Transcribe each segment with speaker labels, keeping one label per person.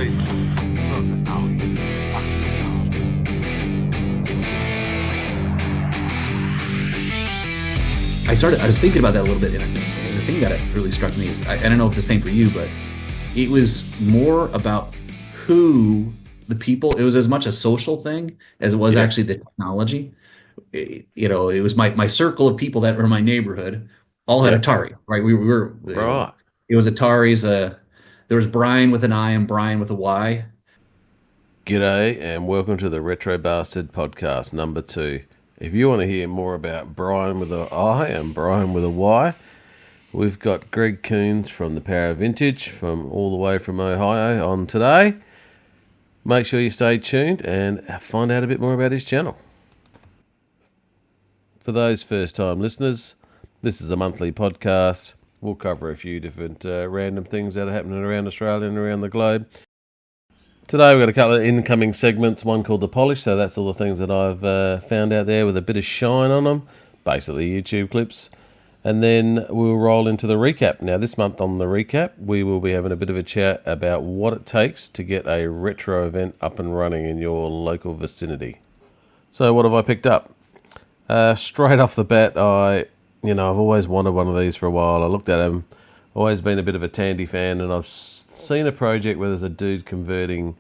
Speaker 1: Wait. Oh, you fucking
Speaker 2: I was thinking about that a little bit, and the thing that really struck me is, I don't know if it's the same for you, but it was more about who the people, it was as much a social thing as it was actually the technology. It was my circle of people that were in my neighborhood all had Atari, right? We were,
Speaker 3: Right.
Speaker 2: it was Atari's, there was Brian with an I and Brian with a Y.
Speaker 3: G'day and welcome to the Retro Bastard podcast number 2. If you want to hear more about Brian with an I and Brian with a Y, we've got Greg Coons from the Power of Vintage from all the way from Ohio on today. Make sure you stay tuned and find out a bit more about his channel. For those first-time listeners, this is a monthly podcast. We'll cover a few different random things that are happening around Australia and around the globe. Today we've got a couple of incoming segments, one called The Polish, so that's all the things that I've found out there with a bit of shine on them, basically YouTube clips. And then we'll roll into the recap. Now this month on the recap, we will be having a bit of a chat about what it takes to get a retro event up and running in your local vicinity. So what have I picked up? Straight off the bat, I've always wanted one of these for a while. I looked at them. Always been a bit of a Tandy fan, and I've seen a project where there's a dude converting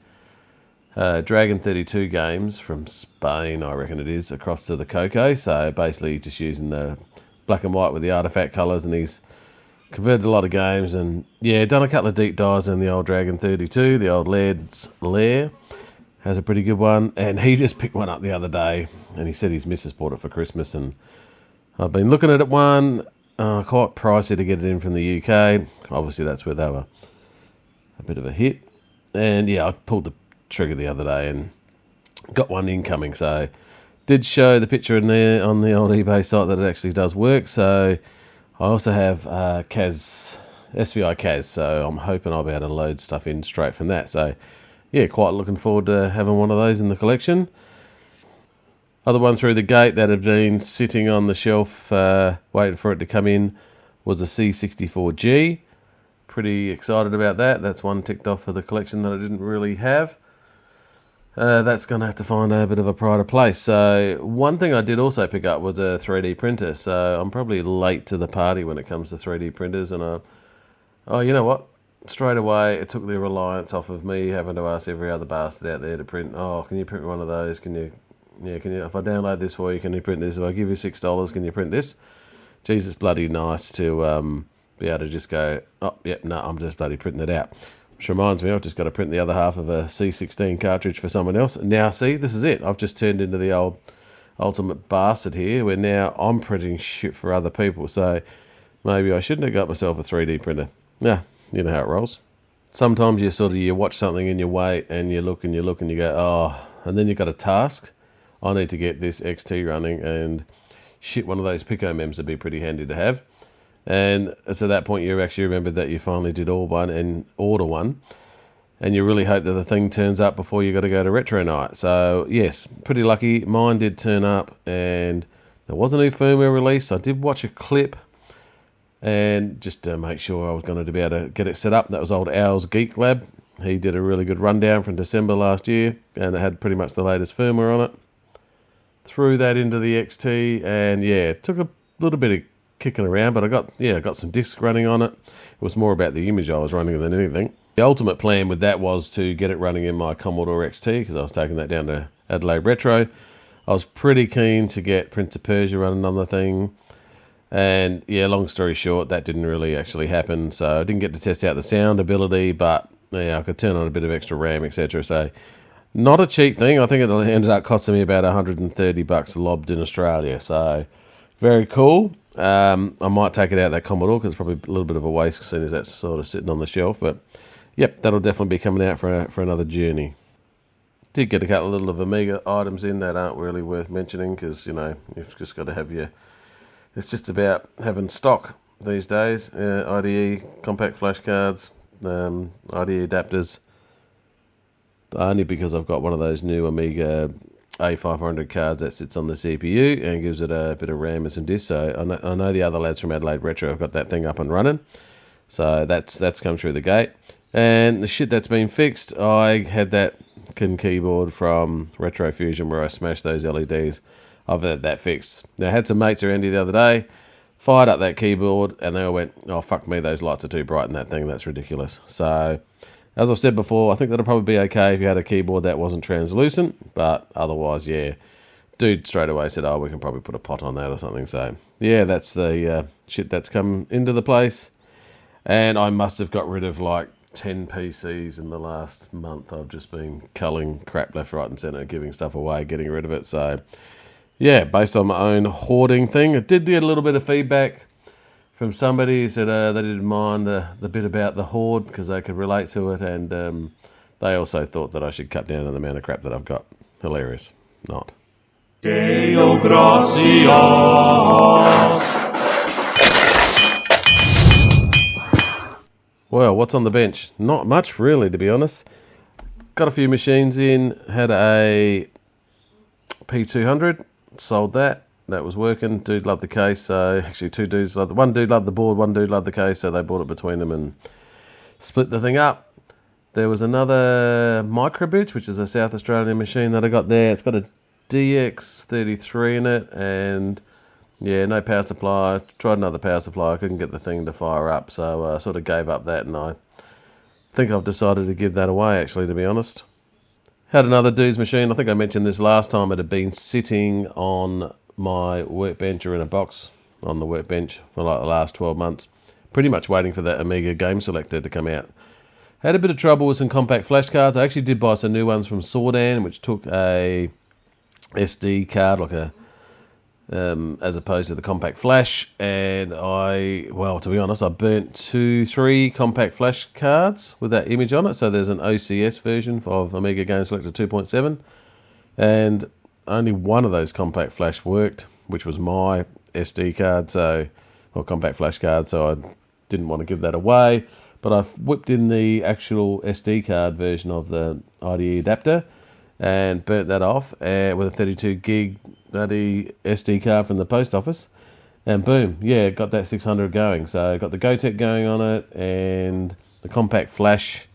Speaker 3: Dragon 32 games from Spain, I reckon it is, across to the Coco. So basically just using the black and white with the artifact colours, and he's converted a lot of games. And yeah, done a couple of deep dives in the old Dragon 32, the old Laird's Lair. Has a pretty good one, and he just picked one up the other day, and he said his missus bought it for Christmas, and I've been looking at it quite pricey to get it in from the UK. Obviously, that's where they were a bit of a hit. And yeah, I pulled the trigger the other day and got one incoming. So did show the picture in there on the old eBay site that it actually does work. So I also have SVI Kaz. So I'm hoping I'll be able to load stuff in straight from that. So yeah, quite looking forward to having one of those in the collection. Other one through the gate that had been sitting on the shelf waiting for it to come in was a C64G. Pretty excited about that. That's one ticked off for the collection that I didn't really have. That's going to have to find a bit of a pride of place. So one thing I did also pick up was a 3D printer. So I'm probably late to the party when it comes to 3D printers. And you know what? Straight away, it took the reliance off of me having to ask every other bastard out there to print. Oh, can you print one of those? Can you, if I download this for you, can you print this? If I give you $6, can you print this? Jeez, it's bloody nice to be able to just go, I'm just bloody printing it out. Which reminds me, I've just got to print the other half of a C16 cartridge for someone else. Now, see, this is it. I've just turned into the old ultimate bastard here, where now I'm printing shit for other people. So maybe I shouldn't have got myself a 3D printer. Yeah, you know how it rolls. Sometimes you watch something and you wait and you look and you go, and then you've got a task. I need to get this XT running, and shit, one of those Pico mems would be pretty handy to have. And so at that point, you actually remember that you finally did order one, and you really hope that the thing turns up before you got to go to Retro Night. So yes, pretty lucky. Mine did turn up, and there was a new firmware release. I did watch a clip, and just to make sure I was going to be able to get it set up. That was old Owl's Geek Lab. He did a really good rundown from December last year, and it had pretty much the latest firmware on it. Threw that into the XT, and yeah, it took a little bit of kicking around, but I got some discs running on it. It was more about the image I was running than anything. The ultimate plan with that was to get it running in my Commodore XT, because I was taking that down to Adelaide Retro. I was pretty keen to get Prince of Persia running on the thing, and yeah, long story short, that didn't really actually happen, so I didn't get to test out the sound ability, but yeah, I could turn on a bit of extra RAM, etc. So not a cheap thing. I think it ended up costing me about $130 lobbed in Australia. So very cool. I might take it out of that Commodore because it's probably a little bit of a waste seeing as that's sort of sitting on the shelf. But yep, that'll definitely be coming out for another journey. Did get a couple of little Amiga items in that aren't really worth mentioning because, you've just got to have it's just about having stock these days. IDE, compact flash cards, IDE adapters. Only because I've got one of those new Amiga A500 cards that sits on the CPU and gives it a bit of RAM and some discs. So I know the other lads from Adelaide Retro have got that thing up and running. So that's come through the gate. And the shit that's been fixed, I had that keyboard from Retro Fusion where I smashed those LEDs. I've had that fixed. Now, I had some mates around here the other day, fired up that keyboard, and they all went, oh, fuck me, those lights are too bright in that thing. That's ridiculous. So, as I've said before, I think that'll probably be okay if you had a keyboard that wasn't translucent, but otherwise, yeah. Dude straight away said, oh, we can probably put a pot on that or something. So, yeah, that's the shit that's come into the place. And I must have got rid of like 10 PCs in the last month. I've just been culling crap left, right and centre, giving stuff away, getting rid of it. So, yeah, based on my own hoarding thing. I did get a little bit of feedback from somebody who said they didn't mind the bit about the hoard because they could relate to it. And they also thought that I should cut down on the amount of crap that I've got. Hilarious. Not.
Speaker 4: Deo gratias.
Speaker 3: Well, what's on the bench? Not much, really, to be honest. Got a few machines in. Had a P200. Sold that. That was working. Dude loved the case. So actually, two dudes loved one dude loved the board. One dude loved the case. So they bought it between them and split the thing up. There was another Microboot, which is a South Australian machine that I got there. It's got a DX33 in it, and yeah, no power supply. Tried another power supply. I couldn't get the thing to fire up, so I sort of gave up that, and I think I've decided to give that away, actually, to be honest. Had another dude's machine. I think I mentioned this last time. It had been sitting on my workbench or in a box on the workbench for like the last 12 months. Pretty much waiting for that Amiga game selector to come out. Had a bit of trouble with some compact flash cards. I actually did buy some new ones from Sordan, which took a SD card, like a as opposed to the compact flash, and to be honest, I burnt 2-3 compact flash cards with that image on it. So there's an OCS version of Amiga Game Selector 2.7, and only one of those compact flash worked, which was my SD card, or compact flash card. So I didn't want to give that away, but I've whipped in the actual SD card version of the IDE adapter and burnt that off with a 32 gig bloody SD card from the post office, and boom, yeah, got that 600 going. So got the Gotek going on it, and the compact flash.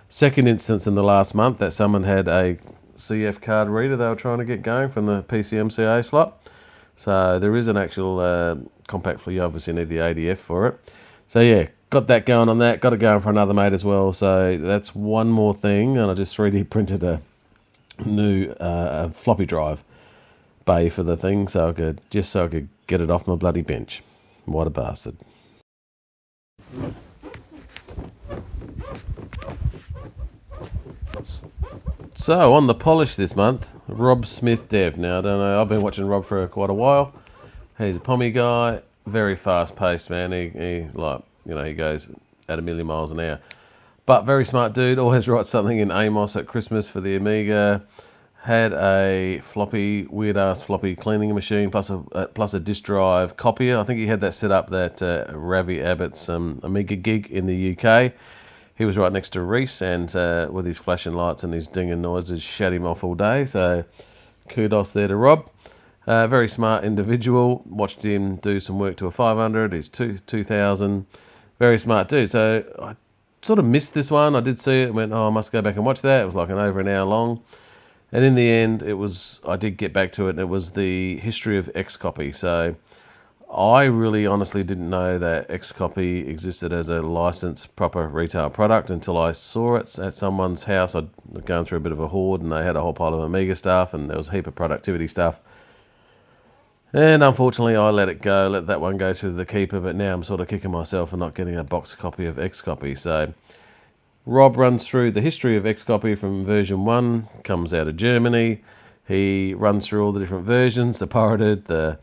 Speaker 3: Second instance in the last month that someone had a CF card reader they were trying to get going from the PCMCA slot. So there is an actual compact flash. You obviously need the ADF for it. So yeah, got that going on that. Got it going for another mate as well. So that's one more thing, and I just 3D printed a new floppy drive bay for the thing, so I could get it off my bloody bench. What a bastard. So on the polish this month, Rob Smith Dev. Now I don't know, I've been watching Rob for quite a while. He's a pommy guy, very fast paced, man. He goes at 1,000,000 miles an hour. But very smart dude, always writes something in Amos at Christmas for the Amiga. Had a weird-ass floppy cleaning machine, plus a disk drive copier. I think he had that set up at Ravi Abbott's Amiga gig in the UK. He was right next to Reese, and with his flashing lights and his dinging noises, shut him off all day. So kudos there to Rob. Very smart individual. Watched him do some work to a 500. He's 2000. Very smart dude. So I sort of missed this one. I did see it and went, I must go back and watch that. It was like over an hour long. And in the end, I did get back to it, and it was the history of Xcopy. So I really honestly didn't know that Xcopy existed as a licensed proper retail product until I saw it at someone's house. I'd gone through a bit of a hoard, and they had a whole pile of Amiga stuff, and there was a heap of productivity stuff. And unfortunately, I let that one go to the keeper, but now I'm sort of kicking myself for not getting a box copy of Xcopy. So Rob runs through the history of Xcopy from version 1, comes out of Germany. He runs through all the different versions, the pirated, the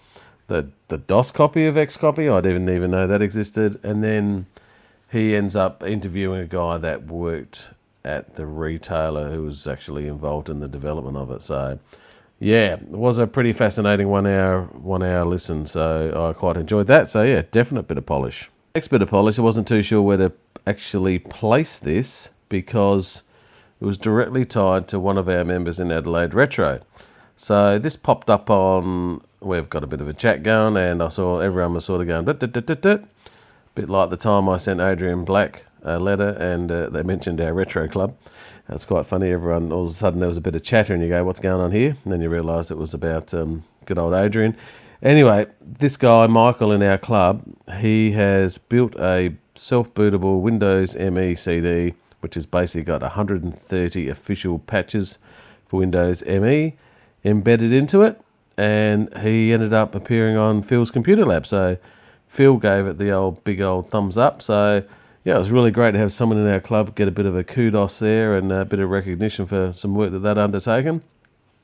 Speaker 3: DOS copy of Xcopy. I didn't even know that existed. And then he ends up interviewing a guy that worked at the retailer who was actually involved in the development of it. So yeah, it was a pretty fascinating one hour listen. So I quite enjoyed that. So yeah, definite bit of polish. Next bit of polish, I wasn't too sure where to actually place this because it was directly tied to one of our members in Adelaide Retro. So this popped up on, we've got a bit of a chat going, and I saw everyone was sort of going, bit like the time I sent Adrian Black a letter and they mentioned our retro club. That's quite funny. Everyone, all of a sudden there was a bit of chatter and you go, what's going on here? And then you realise it was about good old Adrian. Anyway, this guy, Michael, in our club, he has built a self-bootable Windows ME CD, which has basically got 130 official patches for Windows ME embedded into it. And he ended up appearing on Phil's Computer Lab. So Phil gave it the big old thumbs up. So yeah, it was really great to have someone in our club get a bit of a kudos there and a bit of recognition for some work that they'd undertaken.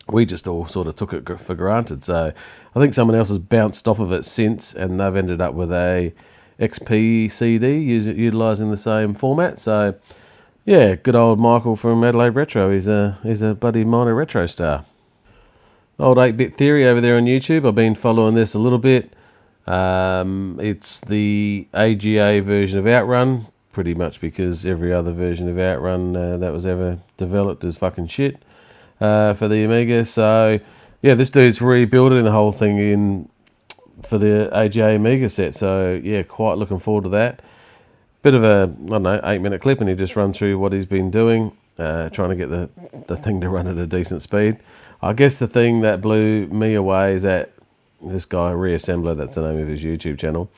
Speaker 3: We just all sort of took it for granted. So I think someone else has bounced off of it since, and they've ended up with a XP CD utilising the same format. So yeah, good old Michael from Adelaide Retro. He's a bloody minor retro star. Old 8-Bit Theory over there on YouTube. I've been following this a little bit. It's the AGA version of Outrun, pretty much because every other version of Outrun that was ever developed is fucking shit for the Amiga. So yeah, this dude's rebuilding the whole thing in for the AGA Amiga set. So yeah, quite looking forward to that. Bit of a 8-minute clip, and he just runs through what he's been doing, trying to get the thing to run at a decent speed. I guess the thing that blew me away is that this guy, Reassembler, that's the name of his YouTube channel,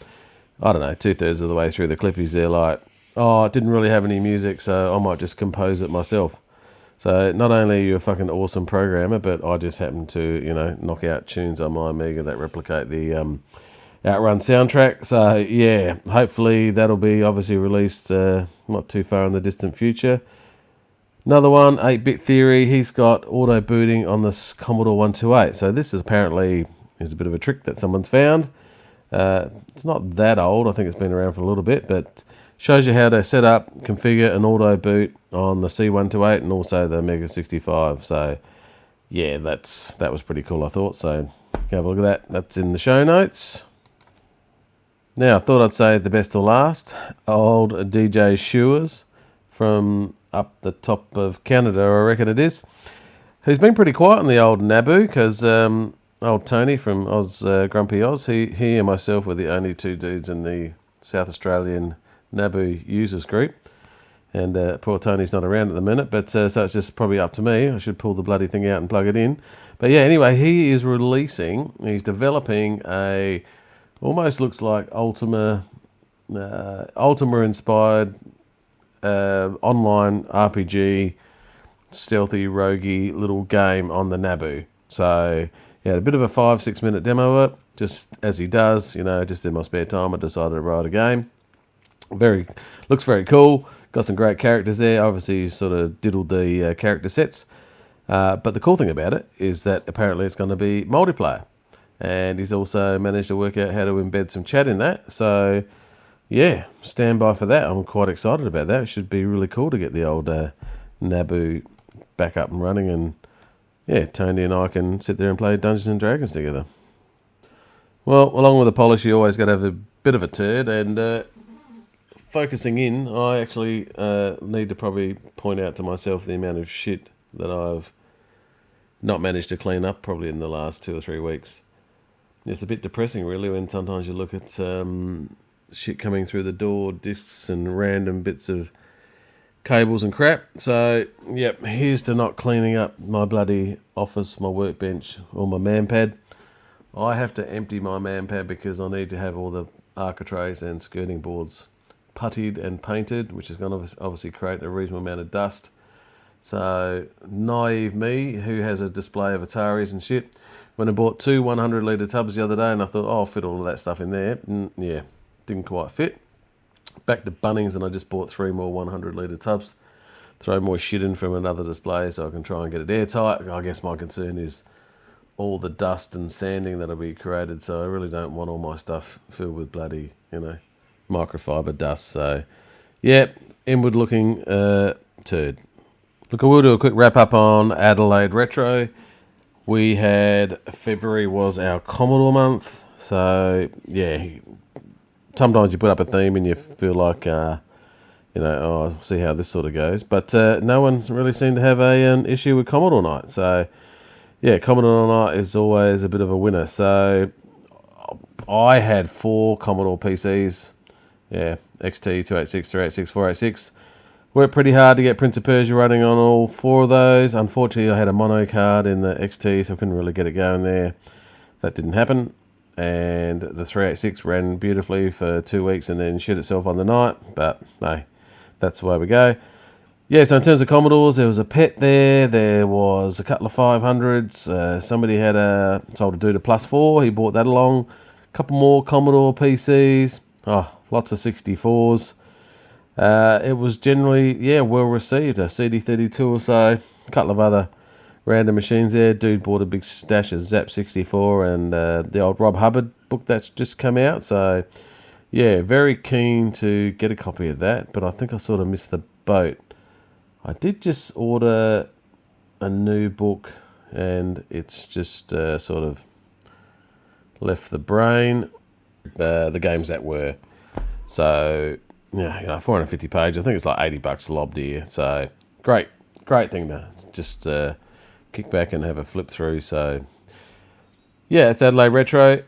Speaker 3: I don't know, 2/3 of the way through the clip, he's there like, oh, it didn't really have any music, so I might just compose it myself. So not only are you a fucking awesome programmer, but I just happen to, knock out tunes on my Amiga that replicate the Outrun soundtrack. So yeah, hopefully that'll be obviously released not too far in the distant future. Another one, 8-Bit Theory, he's got auto booting on this Commodore 128. So this is apparently a bit of a trick that someone's found. It's not that old. I think it's been around for a little bit, but shows you how to set up, configure an auto boot on the C128 and also the Mega 65. So yeah, that was pretty cool, I thought. So have a look at that. That's in the show notes. Now, I thought I'd say the best till last. Old DJ Shewers from up the top of Canada, I reckon it is, who's been pretty quiet in the old Nabu, because old Tony from Grumpy Oz, he and myself were the only two dudes in the South Australian Nabu users group. And poor Tony's not around at the minute, but so it's just probably up to me. I should pull the bloody thing out and plug it in. But yeah, anyway, he's developing a, almost looks like Ultima inspired online RPG, stealthy, roguey little game on the Nabu. So he had a bit of a 5-6 minute demo of it, just as he does, just in my spare time. I decided to write a game. Looks very cool. Got some great characters there. Obviously, he's sort of diddled the character sets. But the cool thing about it is that apparently it's going to be multiplayer. And he's also managed to work out how to embed some chat in that. So yeah, stand by for that. I'm quite excited about that. It should be really cool to get the old Nabu back up and running, and yeah, Tony and I can sit there and play Dungeons and Dragons together. Well, along with the polish, you always got to have a bit of a turd, and focusing in, I actually need to probably point out to myself the amount of shit that I've not managed to clean up probably in the last 2 or 3 weeks. It's a bit depressing, really, when sometimes you look at shit coming through the door, discs and random bits of cables and crap. So, yep, here's to not cleaning up my bloody office, my workbench, or my manpad. I have to empty my manpad because I need to have all the architraves and skirting boards puttied and painted, which is going to obviously create a reasonable amount of dust. So, naive me, who has a display of Ataris and shit, when I bought 2 100-litre tubs the other day, and I thought, I'll fit all of that stuff in there. Yeah, didn't quite fit. Back to Bunnings, and I just bought 3 more 100-litre tubs. Throw more shit in from another display so I can try and get it airtight. I guess my concern is all the dust and sanding that'll be created, so I really don't want all my stuff filled with bloody, microfiber dust. So, yeah, inward looking turd. Look, I will do a quick wrap up on Adelaide Retro. We had February was our Commodore month, so yeah, sometimes you put up a theme and you feel like, I'll see how this sort of goes. But no one's really seemed to have an issue with Commodore Night. So yeah, Commodore Night is always a bit of a winner. So I had 4 Commodore PCs Yeah, XT 286, 386, 486. Worked pretty hard to get Prince of Persia running on all 4 of those. Unfortunately, I had a mono card in the XT, so I couldn't really get it going there. That didn't happen. And the 386 ran beautifully for 2 weeks and then shit itself on the night. But no, that's the way we go. Yeah, so in terms of Commodores, there was a PET there. There was a couple of 500s. Somebody had sold a dude a +4. He brought that along. A couple more Commodore PCs. Oh, lots of 64s. It was generally, well received. A CD32 or so. A couple of other random machines there. Dude bought a big stash of Zap 64 and the old Rob Hubbard book that's just come out. So, yeah, very keen to get a copy of that. But I think I sort of missed the boat. I did just order a new book and it's just sort of left the brain. The games that were. So, 450 pages. I think it's like $80 lobbed here. So, great thing to just kick back and have a flip through. So, yeah, it's Adelaide Retro.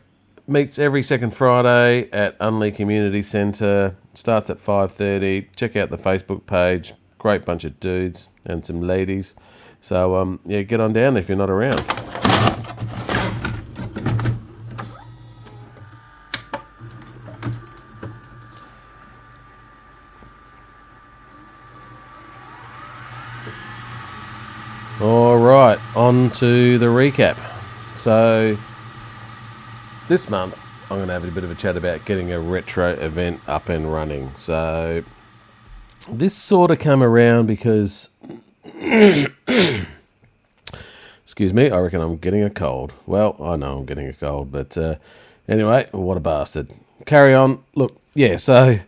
Speaker 3: Meets every second Friday at Unley Community Centre. Starts at 5:30. Check out the Facebook page. Great bunch of dudes and some ladies. So, get on down if you're not around. All right, on to the recap. So, this month, I'm going to have a bit of a chat about getting a retro event up and running. So, this sort of came around because, excuse me, I reckon I'm getting a cold. Well, I know I'm getting a cold, but anyway, what a bastard. Carry on. Look, and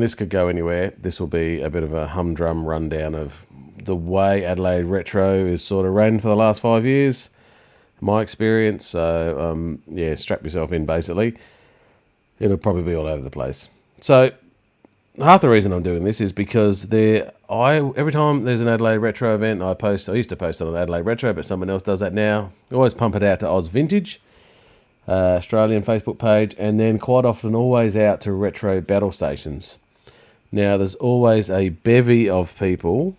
Speaker 3: this could go anywhere. This will be a bit of a humdrum rundown of the way Adelaide Retro is sort of ran for the last 5 years, my experience. So, strap yourself in, basically. It'll probably be all over the place. So, half the reason I'm doing this is because every time there's an Adelaide Retro event, I used to post on Adelaide Retro, but someone else does that now. I always pump it out to Oz Vintage, Australian Facebook page, and then quite often always out to retro battle stations. Now, there's always a bevy of people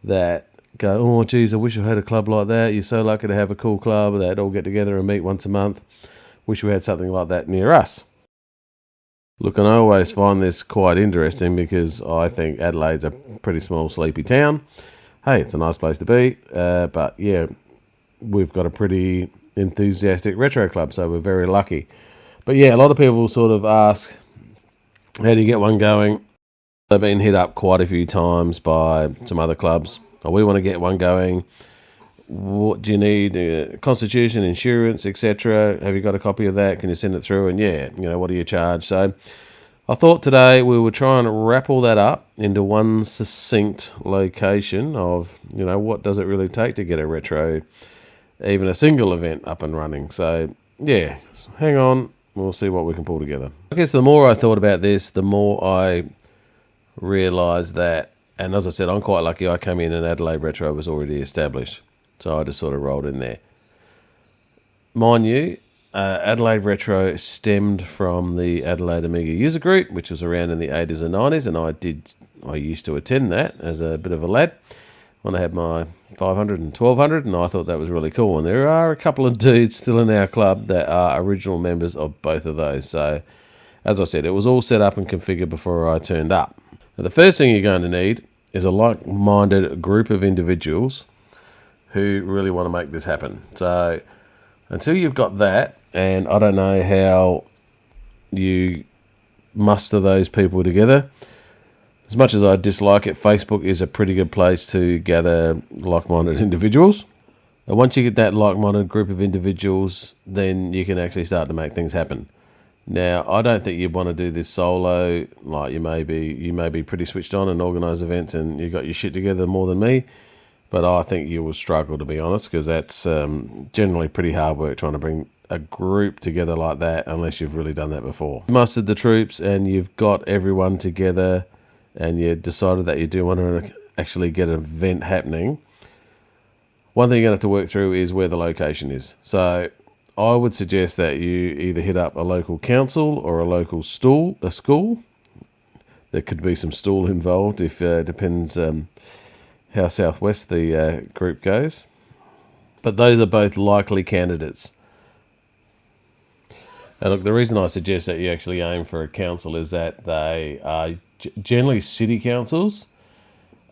Speaker 3: that go, oh, geez, I wish I had a club like that. You're so lucky to have a cool club that all get together and meet once a month. Wish we had something like that near us. Look, and I always find this quite interesting because I think Adelaide's a pretty small, sleepy town. Hey, it's a nice place to be. But, yeah, we've got a pretty enthusiastic retro club, so we're very lucky. But, yeah, a lot of people sort of ask, how do you get one going? I've been hit up quite a few times by some other clubs. Oh, we want to get one going. What do you need? Constitution, insurance, etc. Have you got a copy of that? Can you send it through? And what do you charge? So I thought today we would try and wrap all that up into one succinct location of, what does it really take to get a retro, even a single event up and running. So, yeah, hang on. We'll see what we can pull together. I guess the more I thought about this, the more I realised that, and as I said, I'm quite lucky. I came in and Adelaide Retro was already established, so I just sort of rolled in there. Mind you, Adelaide Retro stemmed from the Adelaide Amiga user group, which was around in the 80s and 90s, and I used to attend that as a bit of a lad when I had my 500 and 1200, and I thought that was really cool. And there are a couple of dudes still in our club that are original members of both of those. So, as I said, it was all set up and configured before I turned up. Now, the first thing you're going to need is a like-minded group of individuals who really want to make this happen. So until you've got that, and I don't know how you muster those people together, as much as I dislike it, Facebook is a pretty good place to gather like-minded individuals. And once you get that like-minded group of individuals, then you can actually start to make things happen. Now, I don't think you'd want to do this solo. Like you may be pretty switched on and organise events and you got your shit together more than me. But I think you will struggle, to be honest, because that's generally pretty hard work trying to bring a group together like that unless you've really done that before. Mustered the troops and you've got everyone together and you decided that you do want to actually get an event happening. One thing you're going to have to work through is where the location is. So I would suggest that you either hit up a local council or a local school there could be some stool involved if depends how southwest the group goes. But those are both likely candidates. And look, the reason I suggest that you actually aim for a council is that they are generally city councils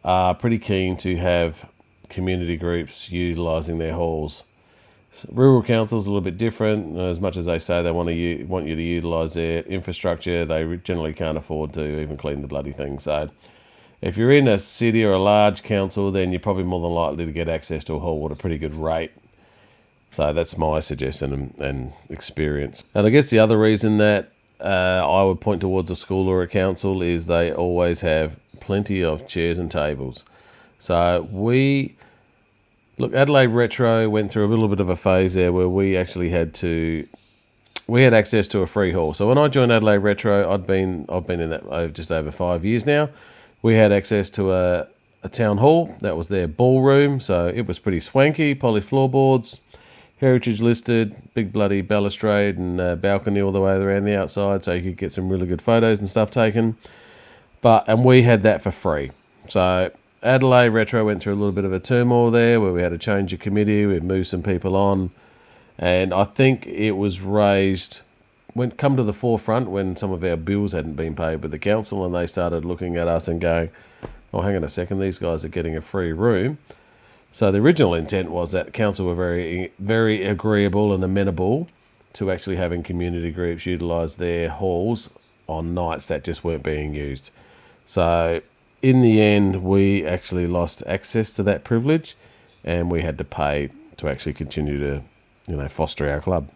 Speaker 3: are pretty keen to have community groups utilising their halls. Rural councils are a little bit different. As much as they say they want you to utilise their infrastructure, they generally can't afford to even clean the bloody thing. So if you're in a city or a large council, then you're probably more than likely to get access to a hall at a pretty good rate. So that's my suggestion and experience. And I guess the other reason that I would point towards a school or a council is they always have plenty of chairs and tables. So Adelaide Retro went through a little bit of a phase there where we actually had access to a free hall. So when I joined Adelaide Retro, I've been in that just over 5 years now. We had access to a town hall that was their ballroom, so it was pretty swanky, poly floorboards, heritage listed, big bloody balustrade and balcony all the way around the outside, so you could get some really good photos and stuff taken. And we had that for free. So Adelaide Retro went through a little bit of a turmoil there where we had to change a committee, we'd moved some people on, and I think it was raised, come to the forefront when some of our bills hadn't been paid with the council, and they started looking at us and going, oh, hang on a second, these guys are getting a free room. So the original intent was that the council were very, very agreeable and amenable to actually having community groups utilise their halls on nights that just weren't being used. So in the end, we actually lost access to that privilege, and we had to pay to actually continue to, foster our club.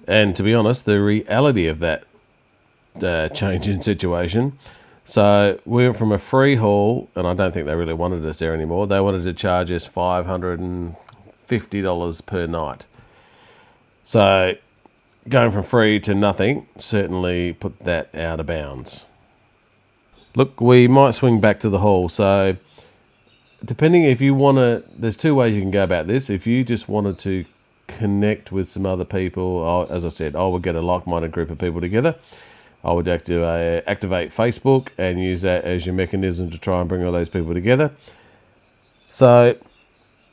Speaker 3: And to be honest, the reality of that change in situation, so we went from a free hall, and I don't think they really wanted us there anymore. They wanted to charge us $550 per night. So going from free to nothing certainly put that out of bounds. Look, we might swing back to the hall. So depending if you want to, there's two ways you can go about this. If you just wanted to connect with some other people, as I said, I would get a like-minded group of people together. I would activate Facebook and use that as your mechanism to try and bring all those people together. So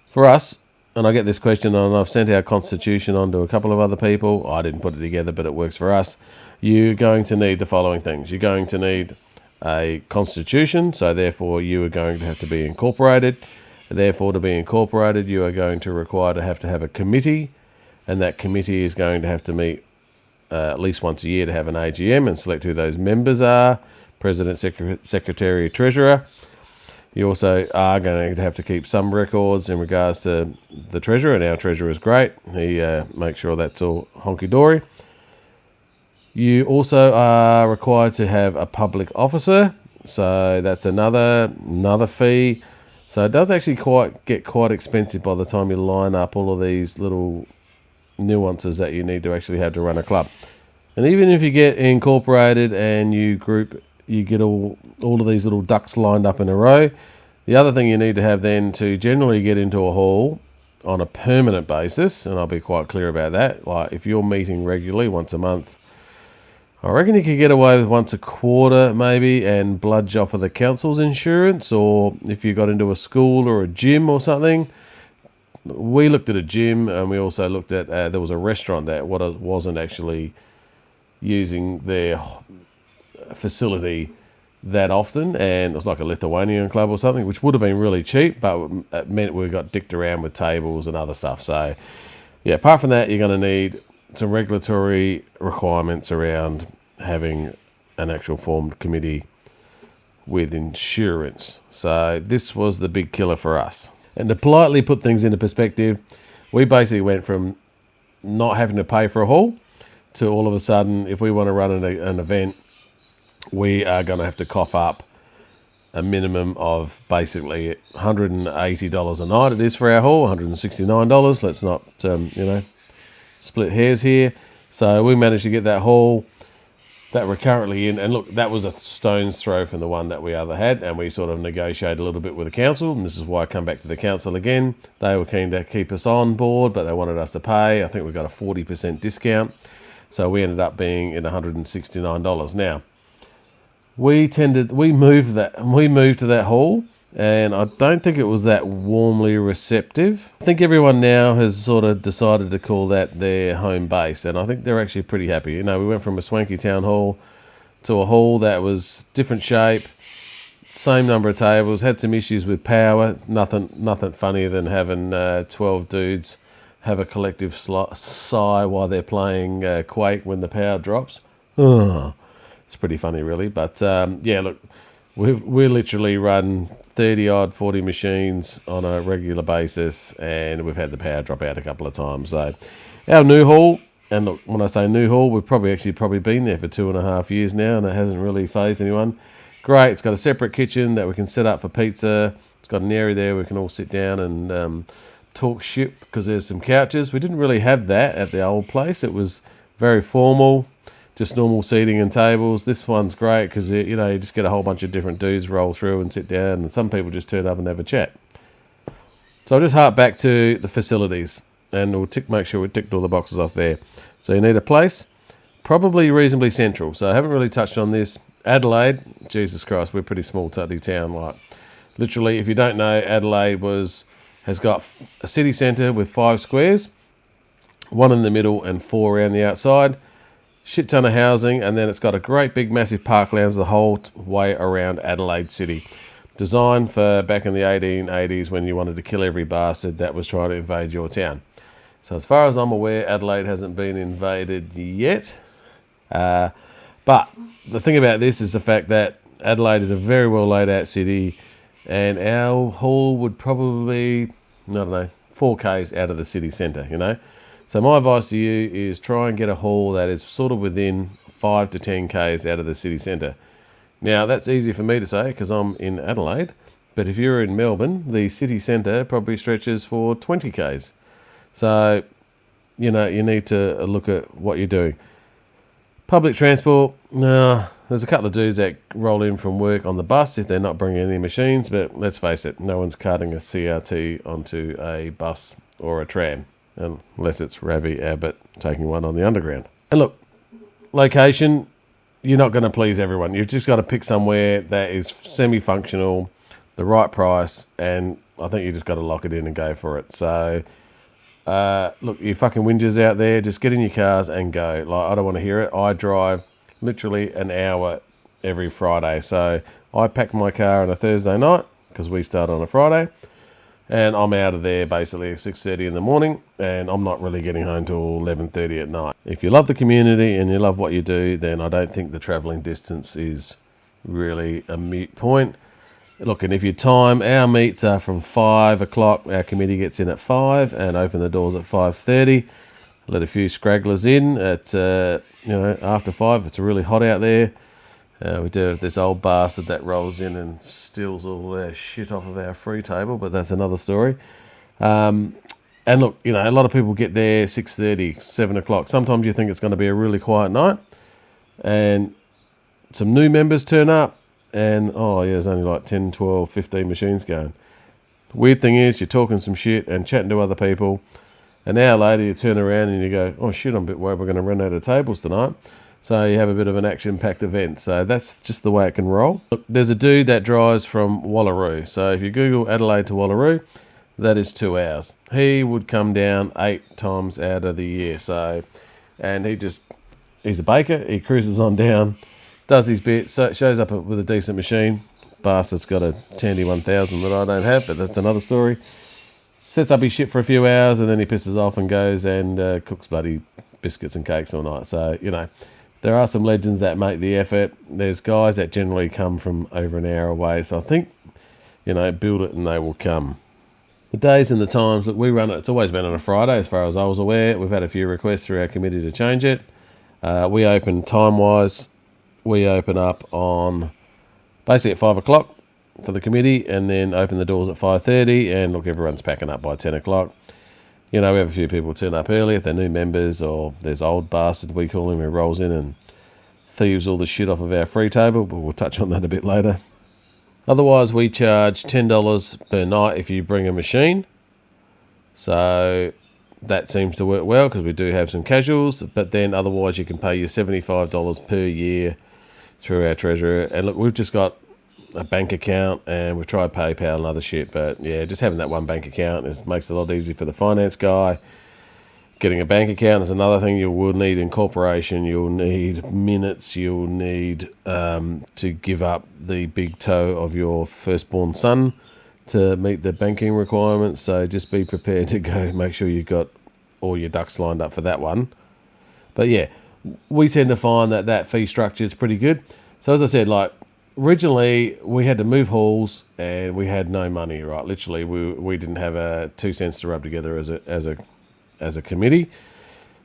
Speaker 3: for us, and I get this question, and I've sent our constitution on to a couple of other people. I didn't put it together, but it works for us. You're going to need the following things. You're going to need a constitution, so therefore you are going to have to be incorporated. Therefore, to be incorporated, you are going to require to have a committee, and that committee is going to have to meet at least once a year to have an AGM and select who those members are, president, secretary, treasurer. You also are going to have to keep some records in regards to the treasurer, and our treasurer is great. He makes sure that's all honky-dory. You also are required to have a public officer, so that's another fee. So it does actually get quite expensive by the time you line up all of these little nuances that you need to actually have to run a club. And even if you get incorporated and you get all of these little ducks lined up in a row, the other thing you need to have then to generally get into a hall on a permanent basis, and I'll be quite clear about that, like if you're meeting regularly once a month, I reckon you could get away with once a quarter maybe and bludge off of the council's insurance, or if you got into a school or a gym or something. We looked at a gym, and we also looked at, there was a restaurant that wasn't actually using their facility that often, and it was like a Lithuanian club or something, which would have been really cheap, but it meant we got dicked around with tables and other stuff. So, yeah, apart from that, you're going to need some regulatory requirements around having an actual formed committee with insurance. So this was the big killer for us. And to politely put things into perspective, we basically went from not having to pay for a hall to all of a sudden, if we want to run an event, we are going to have to cough up a minimum of basically $180 a night. It is for our hall, $169. Let's not, split hairs here. So we managed to get that hall that we're currently in, and look, that was a stone's throw from the one that we other had, and we sort of negotiated a little bit with the council, and this is why I come back to the council again. They were keen to keep us on board, but they wanted us to pay. I think we got a 40% discount, so we ended up being at $169. Now, we moved to that hall, and I don't think it was that warmly receptive. I think everyone now has sort of decided to call that their home base, and I think they're actually pretty happy. You know, we went from a swanky town hall to a hall that was different shape, same number of tables, had some issues with power. Nothing funnier than having 12 dudes have a collective sigh while they're playing Quake when the power drops. It's pretty funny, really. But yeah, look, we literally run 40 machines on a regular basis, and we've had the power drop out a couple of times. So our new hall, and look, when I say new hall, we've probably been there for 2.5 years now, and it hasn't really fazed anyone. Great, it's got a separate kitchen that we can set up for pizza. It's got an area there we can all sit down and talk shit because there's some couches. We didn't really have that at the old place. It was very formal, just normal seating and tables. This one's great because you just get a whole bunch of different dudes roll through and sit down, and some people just turn up and have a chat. So I'll just hark back to the facilities, and we'll make sure we ticked all the boxes off there. So you need a place, probably reasonably central. So I haven't really touched on this. Adelaide, Jesus Christ, we're a pretty small tutty town. Like, literally, if you don't know, Adelaide has got a city centre with 5 squares, 1 in the middle and 4 around the outside. Shit ton of housing, and then it's got a great big massive parklands the whole way around Adelaide City. Designed for back in the 1880s when you wanted to kill every bastard that was trying to invade your town. So as far as I'm aware, Adelaide hasn't been invaded yet. But the thing about this is the fact that Adelaide is a very well laid out city, and our hall would probably, I don't know, 4Ks out of the city centre, you know. So my advice to you is try and get a hall that is sort of within 5 to 10Ks out of the city centre. Now, that's easy for me to say because I'm in Adelaide, but if you're in Melbourne, the city centre probably stretches for 20Ks. So, you need to look at what you're doing. Public transport, there's a couple of dudes that roll in from work on the bus if they're not bringing any machines, but let's face it, no one's carting a CRT onto a bus or a tram, unless it's Ravi Abbott taking one on the underground. And look, location, you're not going to please everyone. You've just got to pick somewhere that is semi-functional, the right price, and I think you just got to lock it in and go for it. So, look, you fucking whingers out there, just get in your cars and go. Like, I don't want to hear it. I drive literally an hour every Friday. So I pack my car on a Thursday night because we start on a Friday, and I'm out of there basically at 6:30 in the morning, and I'm not really getting home till 11:30 at night. If you love the community and you love what you do, then I don't think the travelling distance is really a moot point. Look, and if you time, our meets are from 5 o'clock. Our committee gets in at 5 and open the doors at 5:30. Let a few scragglers in at after 5. It's really hot out there. We do have this old bastard that rolls in and steals all their shit off of our free table, but that's another story. And look, a lot of people get there 6:30, 7 o'clock. Sometimes you think it's going to be a really quiet night, and some new members turn up, and there's only like 10, 12, 15 machines going. Weird thing is, you're talking some shit and chatting to other people. An hour later, you turn around and you go, oh shit, I'm a bit worried we're going to run out of tables tonight. So you have a bit of an action-packed event. So that's just the way it can roll. Look, there's a dude that drives from Wallaroo. So if you Google Adelaide to Wallaroo, that is 2 hours. He would come down 8 times out of the year. So, and he's a baker. He cruises on down, does his bit, so shows up with a decent machine. Bastard's got a Tandy 1000 that I don't have, but that's another story. Sets up his shit for a few hours, and then he pisses off and goes and cooks bloody biscuits and cakes all night. So, there are some legends that make the effort. There's guys that generally come from over an hour away. So I think, build it and they will come. The days and the times that we run it, it's always been on a Friday as far as I was aware. We've had a few requests through our committee to change it. We open time-wise, we open up on basically at 5 o'clock for the committee, and then open the doors at 5:30, and look, everyone's packing up by 10 o'clock. We have a few people turn up early if they're new members, or there's old bastard, we call him, who rolls in and thieves all the shit off of our free table, but we'll touch on that a bit later. Otherwise, we charge $10 per night if you bring a machine. So that seems to work well because we do have some casuals, but then otherwise you can pay your $75 per year through our treasurer. And look, we've just got a bank account, and we've tried PayPal and other shit, but yeah, just having that one bank account makes it a lot easier for the finance guy. Getting a bank account is another thing you will need incorporation. You'll need minutes. You'll need to give up the big toe of your firstborn son to meet the banking requirements. So just be prepared to go. Make sure you've got all your ducks lined up for that one. But yeah, we tend to find that fee structure is pretty good. So as I said, like originally we had to move halls and we had no money. Right, literally we didn't have 2 cents to rub together as a committee.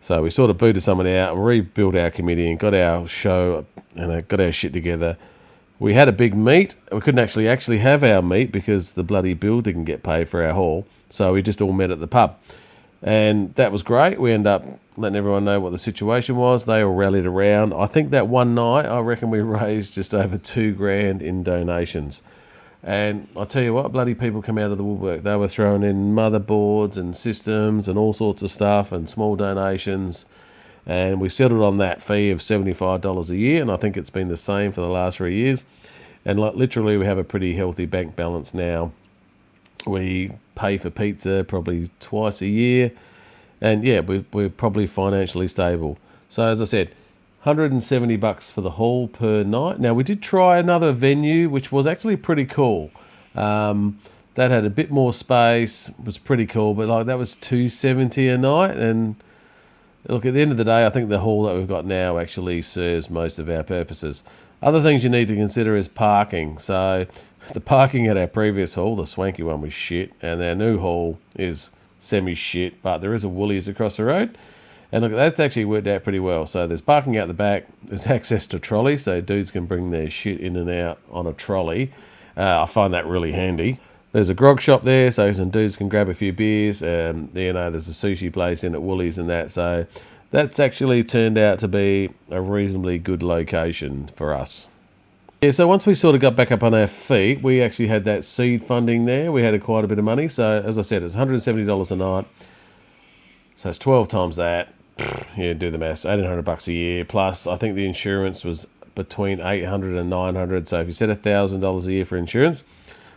Speaker 3: So we sort of booted someone out and rebuilt our committee and got our show and got our shit together. We had a big meet. We couldn't actually have our meet because the bloody bill didn't get paid for our hall. So we just all met at the pub. And that was great. We ended up letting everyone know what the situation was. They all rallied around. I think that one night, I reckon we raised just over $2,000 in donations. And I'll tell you what, bloody people come out of the woodwork. They were throwing in motherboards and systems and all sorts of stuff and small donations. And we settled on that fee of $75 a year, and I think it's been the same for the last 3 years. And like literally, we have a pretty healthy bank balance now. We pay for pizza probably twice a year. And yeah, we're probably financially stable. So as I said, $170 for the hall per night. Now, we did try another venue, which was actually pretty cool. That had a bit more space, was pretty cool, but like that was $270 a night. And look, at the end of the day, I think the hall that we've got now actually serves most of our purposes. Other things you need to consider is parking. So the parking at our previous hall, the swanky one, was shit, and our new hall is semi-shit, but there is a Woolies across the road. And look, that's actually worked out pretty well. So there's parking out the back. There's access to trolley, so dudes can bring their shit in and out on a trolley. I find that really handy. There's a grog shop there, so some dudes can grab a few beers. There's a sushi place in at Woolies and that. So that's actually turned out to be a reasonably good location for us. Yeah, so once we sort of got back up on our feet, we actually had that seed funding there. We had quite a bit of money. So as I said, it's $170 a night. So it's 12 times that. Yeah, do the maths. $1,800 a year. Plus, I think the insurance was between $800 and $900. So if you said $1,000 a year for insurance,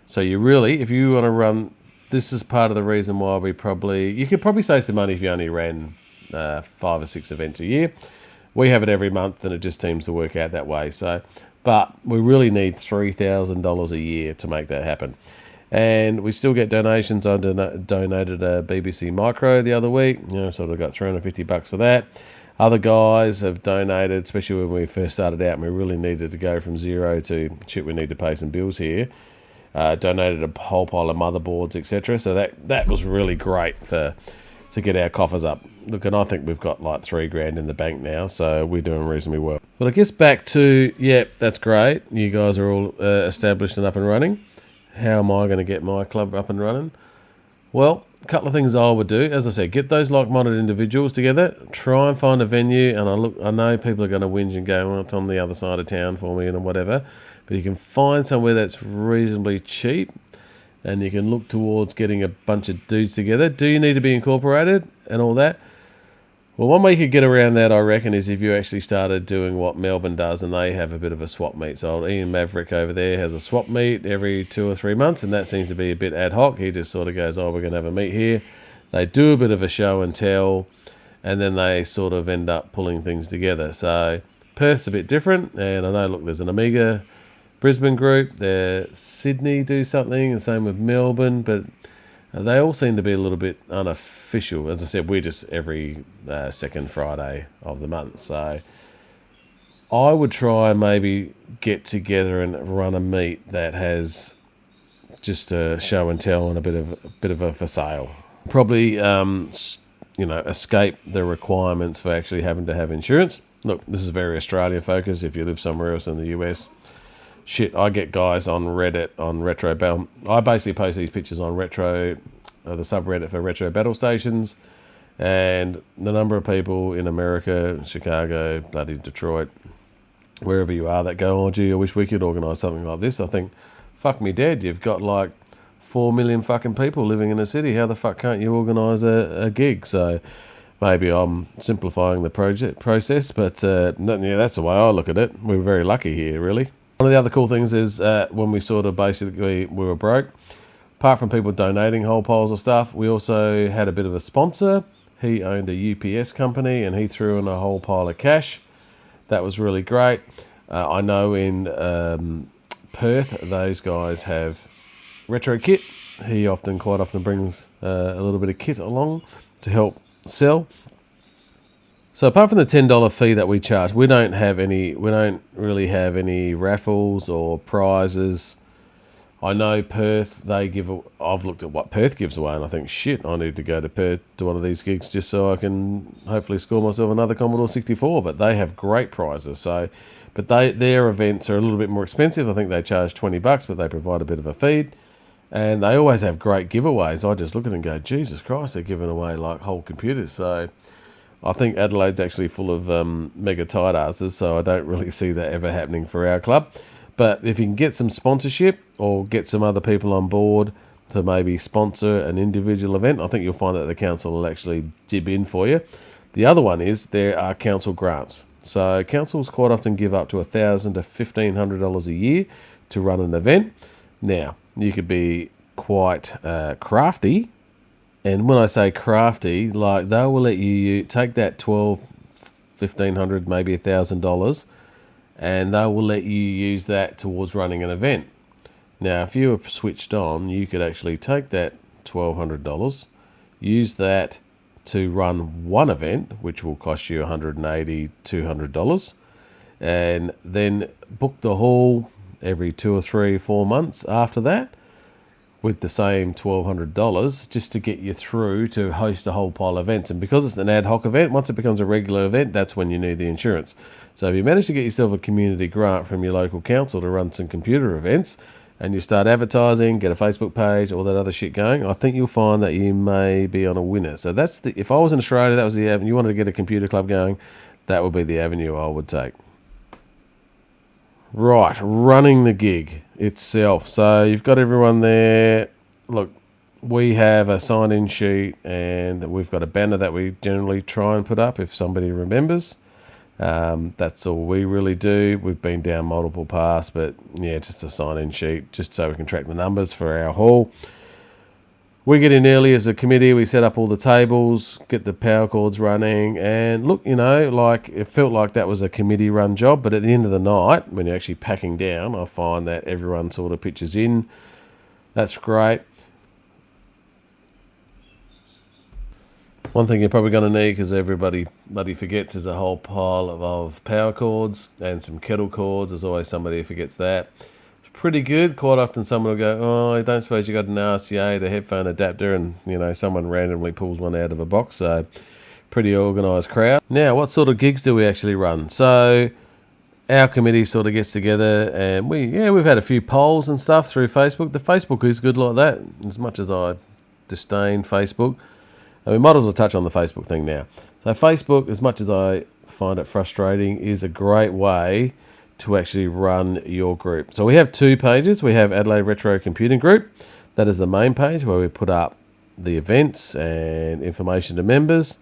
Speaker 3: so you really, if you want to run, this is part of the reason why you could probably save some money if you only ran 5 or 6 events a year. We have it every month, and it just seems to work out that way. So, but we really need $3,000 a year to make that happen. And we still get donations. I donated a BBC Micro the other week. Sort of got $350 for that. Other guys have donated, especially when we first started out and we really needed to go from zero to, shit, we need to pay some bills here. Donated a whole pile of motherboards, etc. So that was really great to get our coffers up. Look, and I think we've got like $3,000 in the bank now, so we're doing reasonably well. But I guess back to, that's great. You guys are all established and up and running. How am I going to get my club up and running? Well, a couple of things I would do. As I said, get those like-minded individuals together. Try and find a venue. And I know people are going to whinge and go, well, it's on the other side of town for me and whatever. But you can find somewhere that's reasonably cheap. And you can look towards getting a bunch of dudes together. Do you need to be incorporated and all that? Well, one way you could get around that, I reckon, is if you actually started doing what Melbourne does, and they have a bit of a swap meet. So old Ian Maverick over there has a swap meet every 2 or 3 months, and that seems to be a bit ad hoc. He just sort of goes, we're going to have a meet here. They do a bit of a show and tell, and then they sort of end up pulling things together. So Perth's a bit different, and I know, look, there's an Amiga Brisbane group. Sydney do something, and same with Melbourne, but they all seem to be a little bit unofficial. As I said, we're just every second Friday of the month. So I would try and maybe get together and run a meet that has just a show and tell and a bit of a for sale. Probably, escape the requirements for actually having to have insurance. Look, this is very Australian focused. If you live somewhere else in the US, shit, I get guys on Reddit, on Retro Battle. I basically post these pictures on Retro, the subreddit for Retro Battle Stations, and the number of people in America, Chicago, bloody Detroit, wherever you are, that go, gee, I wish we could organise something like this. I think, fuck me dead, you've got like 4 million fucking people living in a city. How the fuck can't you organise a gig? So maybe I'm simplifying the process, but that's the way I look at it. We were very lucky here, really. One of the other cool things is when we sort of basically we were broke, apart from people donating whole piles of stuff, we also had a bit of a sponsor. He owned a UPS company and he threw in a whole pile of cash. That was really great. I know in Perth, those guys have retro kit. He quite often brings a little bit of kit along to help sell. So apart from the $10 fee that we charge, we don't really have any raffles or prizes. I know Perth, I've looked at what Perth gives away and I think, shit, I need to go to Perth to one of these gigs just so I can hopefully score myself another Commodore 64, but they have great prizes. But their events are a little bit more expensive. I think they charge $20, but they provide a bit of a feed. And they always have great giveaways. I just look at it and go, Jesus Christ, they're giving away like whole computers. So I think Adelaide's actually full of mega tight asses, so I don't really see that ever happening for our club. But if you can get some sponsorship or get some other people on board to maybe sponsor an individual event, I think you'll find that the council will actually dib in for you. The other one is there are council grants. So councils quite often give up to $1,000 to $1,500 a year to run an event. Now, you could be quite crafty. And when I say crafty, like they will let you take that $1,200, $1,500, maybe $1,000, and they will let you use that towards running an event. Now, if you were switched on, you could actually take that $1,200, use that to run one event, which will cost you $180, $200, and then book the hall every 2 or 3, 4 months after that with the same $1,200 just to get you through to host a whole pile of events. And because it's an ad hoc event, once it becomes a regular event, that's when you need the insurance. So if you manage to get yourself a community grant from your local council to run some computer events and you start advertising, get a Facebook page, all that other shit going, I think you'll find that you may be on a winner. So if I was in Australia, that was the avenue. You wanted to get a computer club going, that would be the avenue I would take. Right, running the gig itself. So you've got everyone there. Look, we have a sign-in sheet and we've got a banner that we generally try and put up if somebody remembers. That's all we really do. We've been down multiple paths, but yeah, just a sign-in sheet just so we can track the numbers for our hall. We get in early as a committee, we set up all the tables, get the power cords running, and look, like it felt like that was a committee run job, but at the end of the night, when you're actually packing down, I find that everyone sort of pitches in. That's great. One thing you're probably going to need, because everybody bloody forgets, is a whole pile of power cords and some kettle cords. There's always somebody who forgets that. Pretty good. Quite often someone will go, oh, I don't suppose you got an RCA to headphone adapter, and someone randomly pulls one out of a box. So pretty organised crowd. Now, what sort of gigs do we actually run? So our committee sort of gets together and we've had a few polls and stuff through Facebook. The Facebook is good like that, as much as I disdain Facebook. And we might as well touch on the Facebook thing now. So Facebook, as much as I find it frustrating, is a great way to actually run your group. So we have 2 pages. We have Adelaide Retro Computing Group. That is the main page where we put up the events and information to members.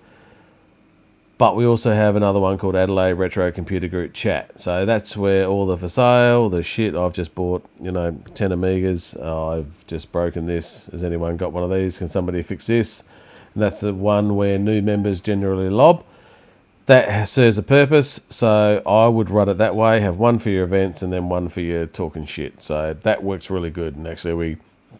Speaker 3: But we also have another one called Adelaide Retro Computer Group Chat. So that's where all the for sale, the shit, I've just bought, 10 Amigas. I've just broken this. Has anyone got one of these? Can somebody fix this? And that's the one where new members generally lob. That serves a purpose, so I would run it that way, have one for your events and then one for your talking shit. So that works really good. And actually we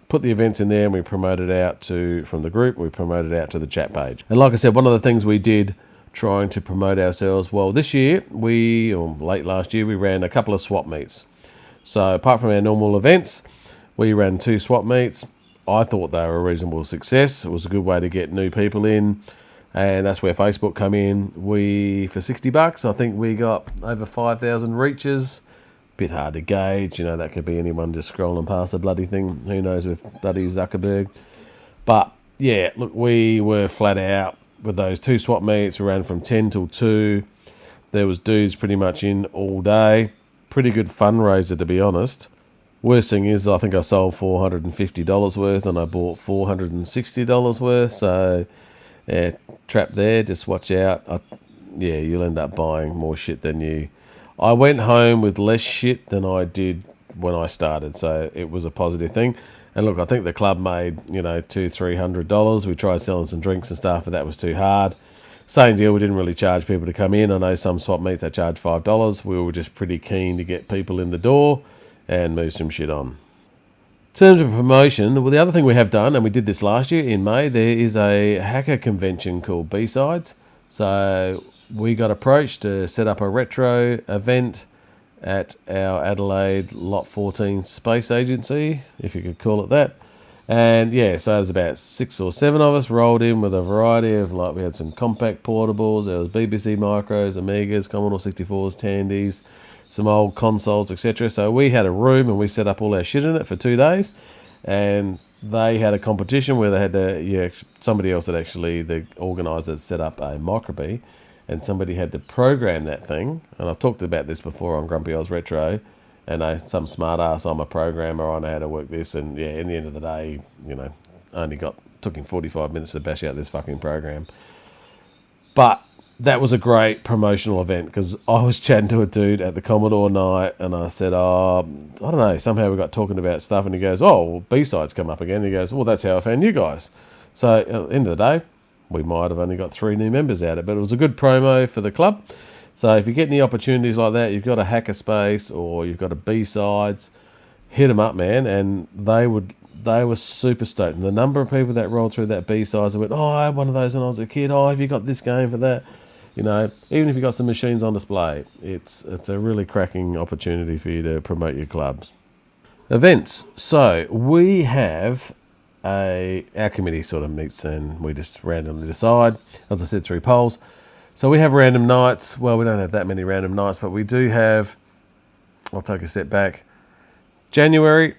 Speaker 3: put the events in there and we promote it out from the group, we promote it out to the chat page. And like I said, one of the things we did trying to promote ourselves, well, this year, late last year, we ran a couple of swap meets. So apart from our normal events, we ran 2 swap meets. I thought they were a reasonable success. It was a good way to get new people in. And that's where Facebook come in. For $60, I think we got over 5,000 reaches. Bit hard to gauge, that could be anyone just scrolling past the bloody thing. Who knows with bloody Zuckerberg. But yeah, look, we were flat out with those 2 swap meets. We ran from 10 till 2. There was dudes pretty much in all day. Pretty good fundraiser, to be honest. Worst thing is, I think I sold $450 worth and I bought $460 worth. So trap there. Just watch out. You'll end up buying more shit than you. I went home with less shit than I did when I started, so it was a positive thing. And look, I think the club made, $200-300. We tried selling some drinks and stuff, but that was too hard. Same deal, we didn't really charge people to come in. I know some swap meets, they charge $5. We were just pretty keen to get people in the door and move some shit on. In terms of promotion, the other thing we have done, and we did this last year in May, there is a hacker convention called B-Sides. So we got approached to set up a retro event at our Adelaide Lot 14 space agency, if you could call it that. And so there's about 6 or 7 of us rolled in with a variety of, we had some compact portables, there was BBC Micros, Amigas, Commodore 64s, Tandys, some old consoles, etc. So we had a room and we set up all our shit in it for 2 days. And they had a competition where they had to, somebody else had actually, the organisers set up a microbee, and somebody had to program that thing. And I've talked about this before on Grumpy Oz Retro, and some smart ass, I'm a programmer, I know how to work this, and in the end of the day, took him 45 minutes to bash out this fucking program. But that was a great promotional event, because I was chatting to a dude at the Commodore Night, and I said, I don't know, somehow we got talking about stuff, and he goes, B-Sides come up again. And he goes, well, that's how I found you guys. So at the end of the day, we might have only got 3 new members out of it, but it was a good promo for the club. So if you get any opportunities like that, you've got a hackerspace or you've got a B-Sides, hit them up, man. And they were super stoked. And the number of people that rolled through that B-Sides and went, I had one of those when I was a kid. Have you got this game for that? Even if you've got some machines on display, it's a really cracking opportunity for you to promote your clubs. Events. So we have our committee sort of meets and we just randomly decide, as I said, through polls. So we have random nights. Well, we don't have that many random nights, but we do have, I'll take a step back. January,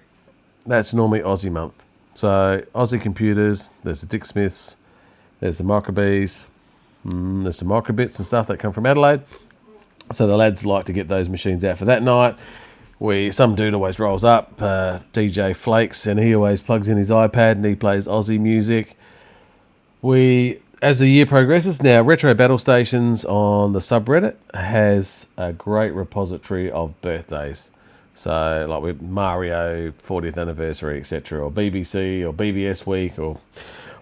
Speaker 3: that's normally Aussie month. So Aussie computers, there's the Dick Smiths, there's the Microbees, there's some Microbits and stuff that come from Adelaide. So the lads like to get those machines out for that night. Some dude always rolls up, DJ Flakes, and he always plugs in his iPad and he plays Aussie music. As the year progresses, now Retro Battle Stations on the subreddit has a great repository of birthdays. So like with Mario 40th anniversary, etc., or BBC or BBS week or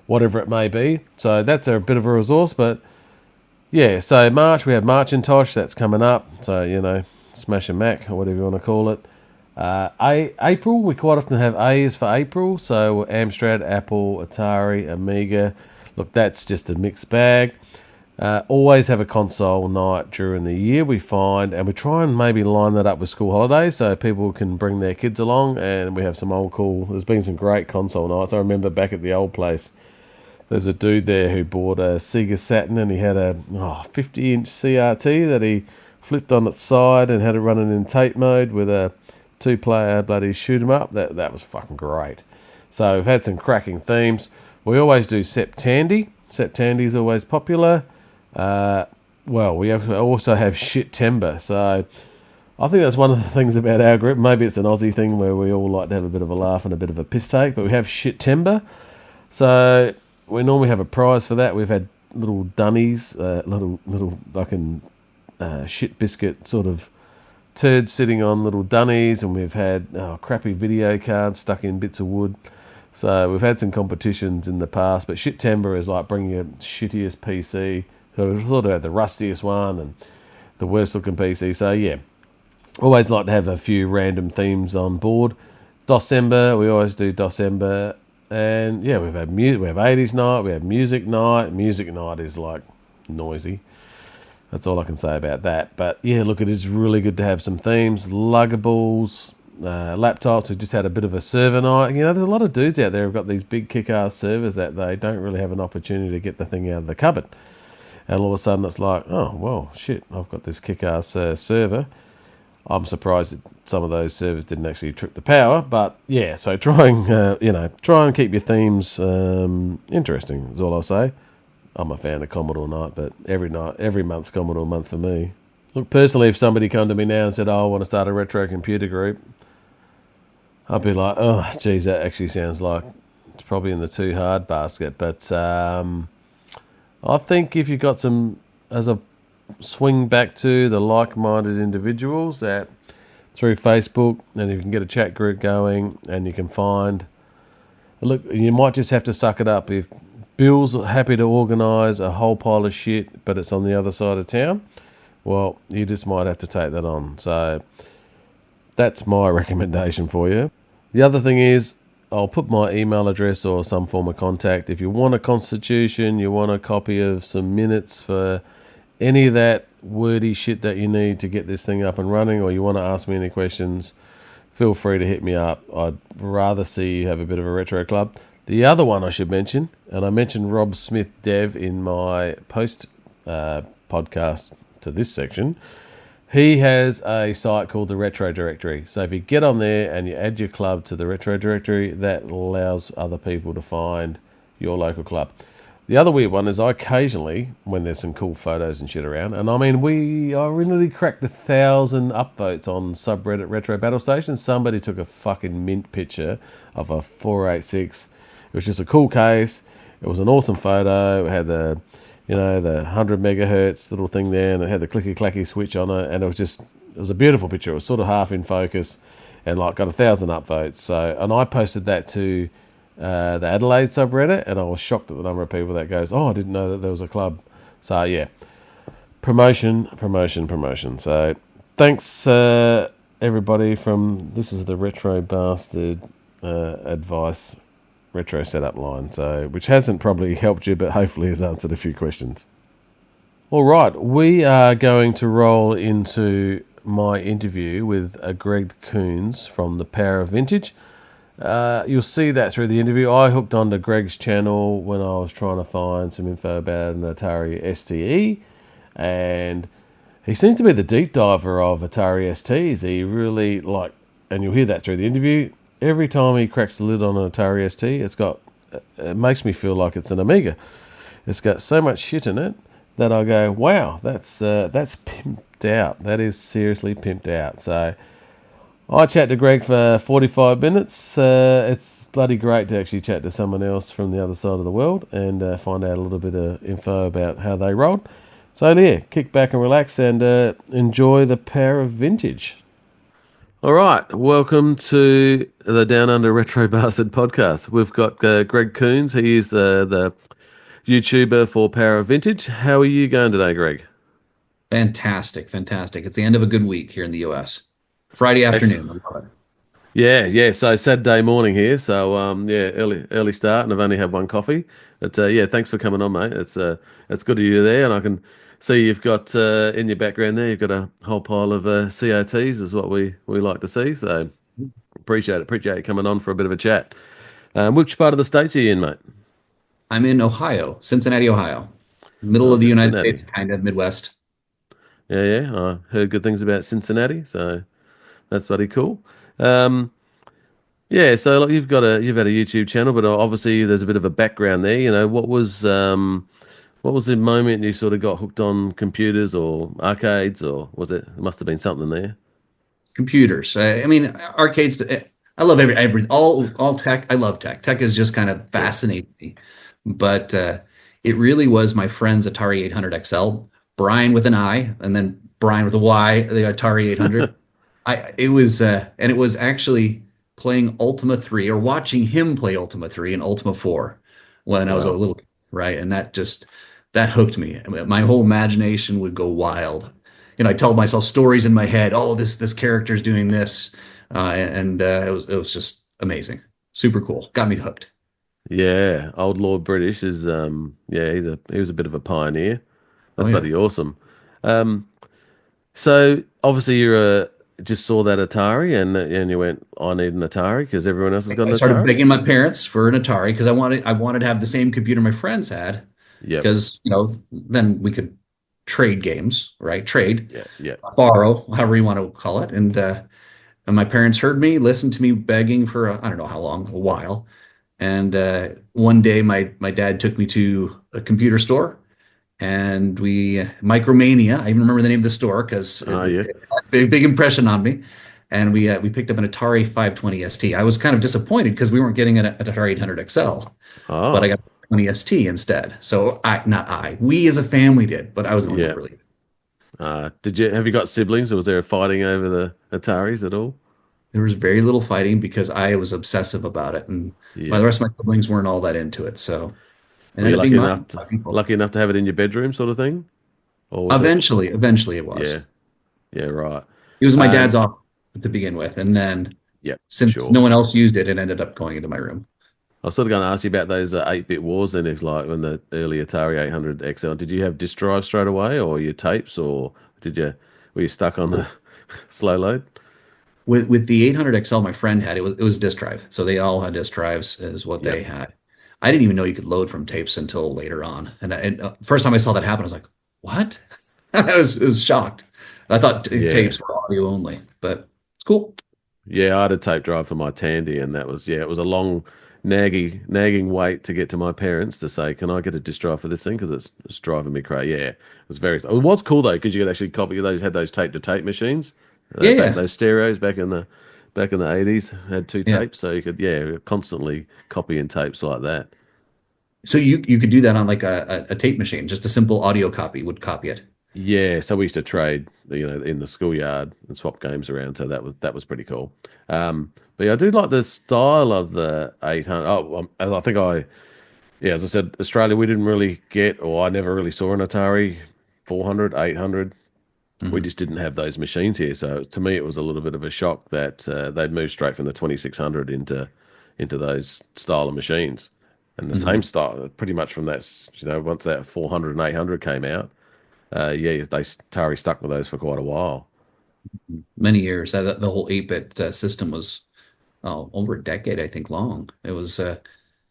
Speaker 3: whatever it may be. So that's a bit of a resource, but so March, we have Marcintosh, that's coming up. So, Smash and Mac, or whatever you want to call it. April, we quite often have A's for April. So Amstrad, Apple, Atari, Amiga. Look, that's just a mixed bag. Always have a console night during the year, we find, and we try and maybe line that up with school holidays so people can bring their kids along, and we have some there's been some great console nights. I remember back at the old place, there's a dude there who bought a Sega Saturn, and he had a 50-inch CRT that he flipped on its side and had it running in tape mode with a 2-player bloody shoot 'em up. That was fucking great. So we've had some cracking themes. We always do Septandy. Septandy is always popular. We also have Shit-tember. So I think that's one of the things about our group. Maybe it's an Aussie thing where we all like to have a bit of a laugh and a bit of a piss take, but we have Shit-tember. So we normally have a prize for that. We've had little dunnies, little fucking shit biscuit sort of turds sitting on little dunnies, and we've had crappy video cards stuck in bits of wood. So we've had some competitions in the past, but Shit-tember is like bringing your shittiest PC. So we've sort of had the rustiest one and the worst looking PC. So always like to have a few random themes on board. December, we always do December. And we've had we have 80s night, we have music night. Music night is like noisy. That's all I can say about that. But look, it is really good to have some themes, luggables, laptops. We just had a bit of a server night. There's a lot of dudes out there who've got these big kick-ass servers that they don't really have an opportunity to get the thing out of the cupboard. And all of a sudden it's like, oh, well, shit, I've got this kick-ass server. I'm surprised that some of those servers didn't actually trip the power. But, so try and keep your themes interesting is all I'll say. I'm a fan of Commodore Night, but every month's Commodore month for me. Look, personally, if somebody come to me now and said, I want to start a retro computer group, I'd be like, oh, geez, that actually sounds like it's probably in the too hard basket. But I think if you've got some, as a swing back to the like-minded individuals that through Facebook, and you can get a chat group going, and you can find. Look, you might just have to suck it up. If Bill's happy to organise a whole pile of shit, but it's on the other side of town, well, you just might have to take that on. So that's my recommendation for you. The other thing is, I'll put my email address or some form of contact. If you want a constitution, you want a copy of some minutes for any of that wordy shit that you need to get this thing up and running, or you want to ask me any questions, feel free to hit me up. I'd rather see you have a bit of a retro club. The other one I should mention, and I mentioned Rob Smith Dev in my post podcast to this section, he has a site called the Retro Directory. So if you get on there and you add your club to the Retro Directory, that allows other people to find your local club. The other weird one is I occasionally, when there's some cool photos and shit around, and I mean, I really cracked 1,000 upvotes on subreddit Retro Battle Station. Somebody took a fucking mint picture of a 486. It was just a cool case. It was an awesome photo. It had the 100 megahertz little thing there, and it had the clicky clacky switch on it, and it was a beautiful picture. It was sort of half in focus, and got 1,000 upvotes. So, and I posted that to the Adelaide subreddit, and I was shocked at the number of people that goes, "Oh, I didn't know that there was a club." So yeah, promotion. So thanks everybody this is the Retro Bastard advice retro setup line, so which hasn't probably helped you, but hopefully has answered a few questions. All right, we are going to roll into my interview with Greg Coons from The Power of Vintage. You'll see that through the interview. I hooked onto Greg's channel when I was trying to find some info about an Atari STE, and he seems to be the deep diver of Atari STs. He really and you'll hear that through the interview. Every time he cracks the lid on an Atari ST, it makes me feel like it's an Amiga. It's got so much shit in it that I go, wow, that's pimped out. That is seriously pimped out. So I chat to Greg for 45 minutes. It's bloody great to actually chat to someone else from the other side of the world and find out a little bit of info about how they rolled. So yeah, kick back and relax and enjoy the power of vintage. All right, welcome to the Down Under Retro Bastard podcast. We've got Greg Coons. He is the YouTuber for Power of Vintage. How are you going today, Greg?
Speaker 2: Fantastic. It's the end of a good week here in the US. Friday afternoon.
Speaker 3: Yeah. So Saturday morning here. So early start, and I've only had one coffee. But thanks for coming on, mate. It's good to you there, and I can see you've got in your background there. You've got a whole pile of COTs, is what we like to see. So appreciate you coming on for a bit of a chat. Which part of the States are you in, mate?
Speaker 2: I'm in Ohio, Cincinnati, Ohio, middle of the United States, kind of Midwest.
Speaker 3: Yeah. I heard good things about Cincinnati, so that's bloody cool. So you've had a YouTube channel, but obviously there's a bit of a background there. You know, what was the moment you sort of got hooked on computers or arcades, or it must have been something there?
Speaker 2: Computers. I mean, arcades. I love all tech. I love tech. Tech is just kind of fascinates me. But it really was my friend's Atari 800 XL, Brian with an I, and then Brian with a Y, the Atari 800. It was actually playing Ultima 3 or watching him play Ultima 3 and Ultima 4 when I was a little kid, right? And that hooked me. I mean, my whole imagination would go wild. You know, I told myself stories in my head. Oh, this character's doing this, it was just amazing, super cool. Got me hooked.
Speaker 3: Yeah, Old Lord British is he was a bit of a pioneer. That's bloody awesome. So obviously you just saw that Atari and you went, I need an Atari because everyone else has got an Atari. I started
Speaker 2: begging my parents for an Atari because I wanted to have the same computer my friends had. Yeah. Because then we could trade games, right? Borrow, however you want to call it. And my parents heard me, listened to me begging for I don't know how long, a while. And one day my dad took me to a computer store, and Micromania. I even remember the name of the store because it had a big impression on me. And we picked up an Atari 520 ST. I was kind of disappointed because we weren't getting an Atari 800 XL, but I got 20 ST instead. So we as a family did, but I was the only one
Speaker 3: Yeah.
Speaker 2: really.
Speaker 3: Have you got siblings, or was there a fighting over the Ataris at all?
Speaker 2: There was very little fighting because I was obsessive about it, and
Speaker 3: Yeah.
Speaker 2: the rest of my siblings weren't all that into it. So it
Speaker 3: Were
Speaker 2: ended
Speaker 3: you
Speaker 2: up being mine by people.
Speaker 3: lucky enough to have it in your bedroom, sort of thing, or was it?
Speaker 2: Eventually it was.
Speaker 3: Yeah. Yeah. Right.
Speaker 2: It was my dad's
Speaker 3: Um.
Speaker 2: office to begin with, and then
Speaker 3: Yeah.
Speaker 2: since
Speaker 3: Sure.
Speaker 2: no one else used it, it ended up going into my room.
Speaker 3: I was sort of going to ask you about those 8-bit wars then, if like when the early Atari 800 XL, did you have disk drive straight away or your tapes, or were you stuck on the slow load?
Speaker 2: With the 800 XL my friend had, it was disk drive. So they all had disk drives is what they
Speaker 3: Yep.
Speaker 2: had. I didn't even know you could load from tapes until later on. And first time I saw that happen, I was like, "What?" I was shocked. I thought
Speaker 3: Yeah.
Speaker 2: tapes were audio only, but it's cool.
Speaker 3: Yeah, I had a tape drive for my Tandy, and that was, yeah, it was a long, nagging wait to get to my parents to say, "Can I get a disk drive for this thing?" Because it's driving me crazy. Yeah, it was very. It was cool though, because you could actually copy those. Had those tape to tape machines,
Speaker 2: Yeah,
Speaker 3: back
Speaker 2: yeah,
Speaker 3: those stereos back in the 80s had two
Speaker 2: yeah.
Speaker 3: tapes, so you could, yeah, constantly copying tapes like that.
Speaker 2: So you could do that on like a tape machine. Just a simple audio copy would copy it.
Speaker 3: Yeah, so we used to trade, in the schoolyard and swap games around. So that was pretty cool. But yeah, I do like the style of the 800. I think yeah, as I said, Australia, we didn't really get, or I never really saw an Atari 400, 800. We
Speaker 2: Hmm.
Speaker 3: just didn't have those machines here. So to me, it was a little bit of a shock that they'd moved straight from the 2600 into those style of machines. And the same
Speaker 2: Hmm.
Speaker 3: style, pretty much from that, once that 400 and 800 came out, yeah, Atari stuck with those for quite a while.
Speaker 2: Many years. The whole 8-bit system was over a decade, I think, long. It was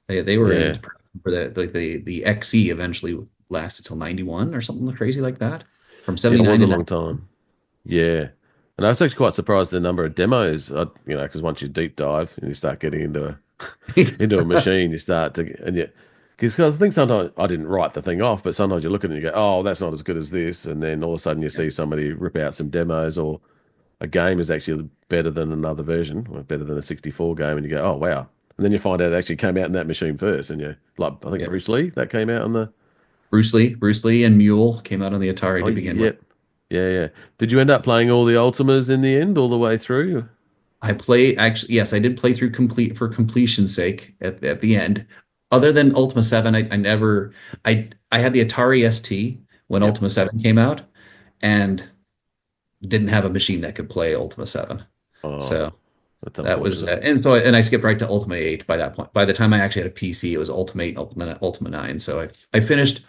Speaker 2: they were
Speaker 3: Yeah,
Speaker 2: into production for the XE eventually lasted till 91 or something crazy like that. From
Speaker 3: yeah, it
Speaker 2: 79
Speaker 3: was a
Speaker 2: to
Speaker 3: long
Speaker 2: 90.
Speaker 3: time. Yeah, and I was actually quite surprised at the number of demos. Because once you deep dive and you start getting into a machine, you start to, and you, because I think sometimes I didn't write the thing off, but sometimes you look at it and you go, "Oh, that's not as good as this," and then all of a sudden you
Speaker 2: Yeah.
Speaker 3: see somebody rip out some demos, or a game is actually better than another version, or better than a 64 game, and you go, "Oh, wow." And then you find out it actually came out in that machine first, and you like, I think
Speaker 2: Yeah.
Speaker 3: Bruce Lee, that came out on the.
Speaker 2: Bruce Lee and Mule came out on the Atari
Speaker 3: Oh,
Speaker 2: to begin with.
Speaker 3: yeah, yeah, yeah. Did you end up playing all the Ultimas in the end, all the way through?
Speaker 2: I play actually, yes, I did play through complete for completion's sake at the end. Other than Ultima 7, I never I had the Atari ST when
Speaker 3: Yep.
Speaker 2: Ultima 7 came out and didn't have a machine that could play Ultima 7.
Speaker 3: Oh,
Speaker 2: So
Speaker 3: that's
Speaker 2: that was
Speaker 3: unfortunate.
Speaker 2: and I skipped right to Ultima 8 by that point. By the time I actually had a PC, it was Ultima 8, Ultima 9. So I finished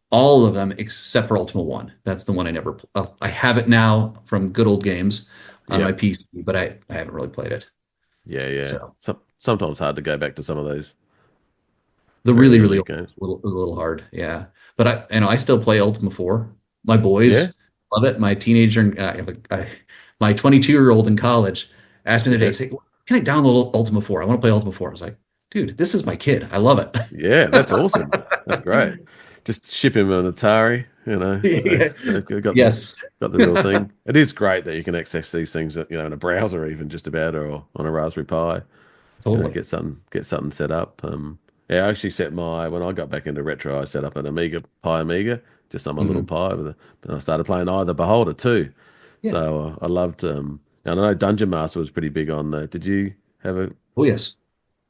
Speaker 2: all of them except for Ultima 1. That's the one I never I have it now from good old games on my
Speaker 3: Yep.
Speaker 2: PC, but I haven't really played it.
Speaker 3: Yeah, yeah.
Speaker 2: So
Speaker 3: Sometimes hard to go back to some of those
Speaker 2: the
Speaker 3: very
Speaker 2: really
Speaker 3: early
Speaker 2: old,
Speaker 3: games.
Speaker 2: a little hard, yeah. But I still play Ultima 4. My
Speaker 3: Yeah,
Speaker 2: boys love it. My teenager, my 22-year-old in college asked me the other day,
Speaker 3: yeah,
Speaker 2: say, "Can I download Ultima 4? I want to play Ultima 4." I was like, "Dude, this is my kid. I love it."
Speaker 3: yeah. That's awesome. That's great. Just ship him an Atari,
Speaker 2: Yeah.
Speaker 3: so
Speaker 2: Yes,
Speaker 3: got the real thing. It is great that you can access these things, in a browser, even just about, or on a Raspberry Pi.
Speaker 2: totally.
Speaker 3: Get something set up. Yeah, I actually set when I got back into retro, I set up an Amiga, just on my little
Speaker 2: Mhm.
Speaker 3: Pi, and I started playing either Beholder too.
Speaker 2: Yeah.
Speaker 3: So I loved. And I know Dungeon Master was pretty big on that. Did you have a?
Speaker 2: Oh yes.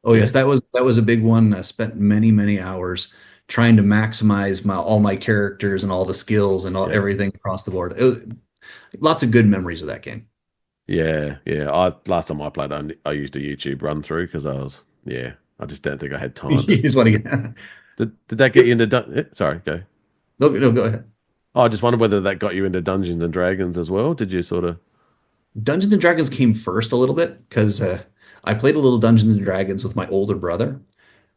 Speaker 2: Oh
Speaker 3: Yeah,
Speaker 2: yes. That was a big one. I spent many hours trying to maximize all my characters and all the skills and
Speaker 3: yeah,
Speaker 2: everything across the board. Lots of good memories of that game.
Speaker 3: yeah, yeah. Last time I played, I used a YouTube run through because I just don't think I had time
Speaker 2: You
Speaker 3: to.
Speaker 2: just want to get
Speaker 3: Did that get you into? Sorry, go.
Speaker 2: no, no, go ahead.
Speaker 3: Oh, I just wondered whether that got you into Dungeons and Dragons as well. Did you sort of?
Speaker 2: Dungeons and Dragons came first a little bit because I played a little Dungeons and Dragons with my older brother.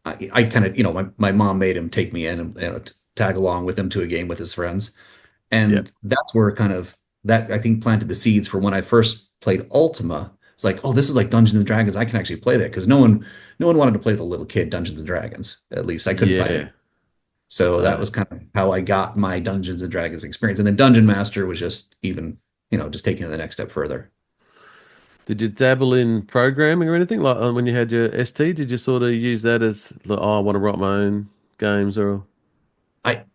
Speaker 2: I kind of, my mom made him take me in and tag along with him to a game with his friends.
Speaker 3: Yep.
Speaker 2: And that's where kind of that I think planted the seeds for when I first played Ultima. It's like, oh, this is like Dungeons and Dragons. I can actually play that because no one wanted to play the little kid Dungeons and Dragons. At least I couldn't find any.
Speaker 3: Yeah.
Speaker 2: So that
Speaker 3: No.
Speaker 2: was kind of how I got my Dungeons and Dragons experience. And then Dungeon Master was just even, just taking it the next step further.
Speaker 3: Did you dabble in programming or anything? Like when you had your ST, did you sort of use that as, like, oh, I want to write my own games or?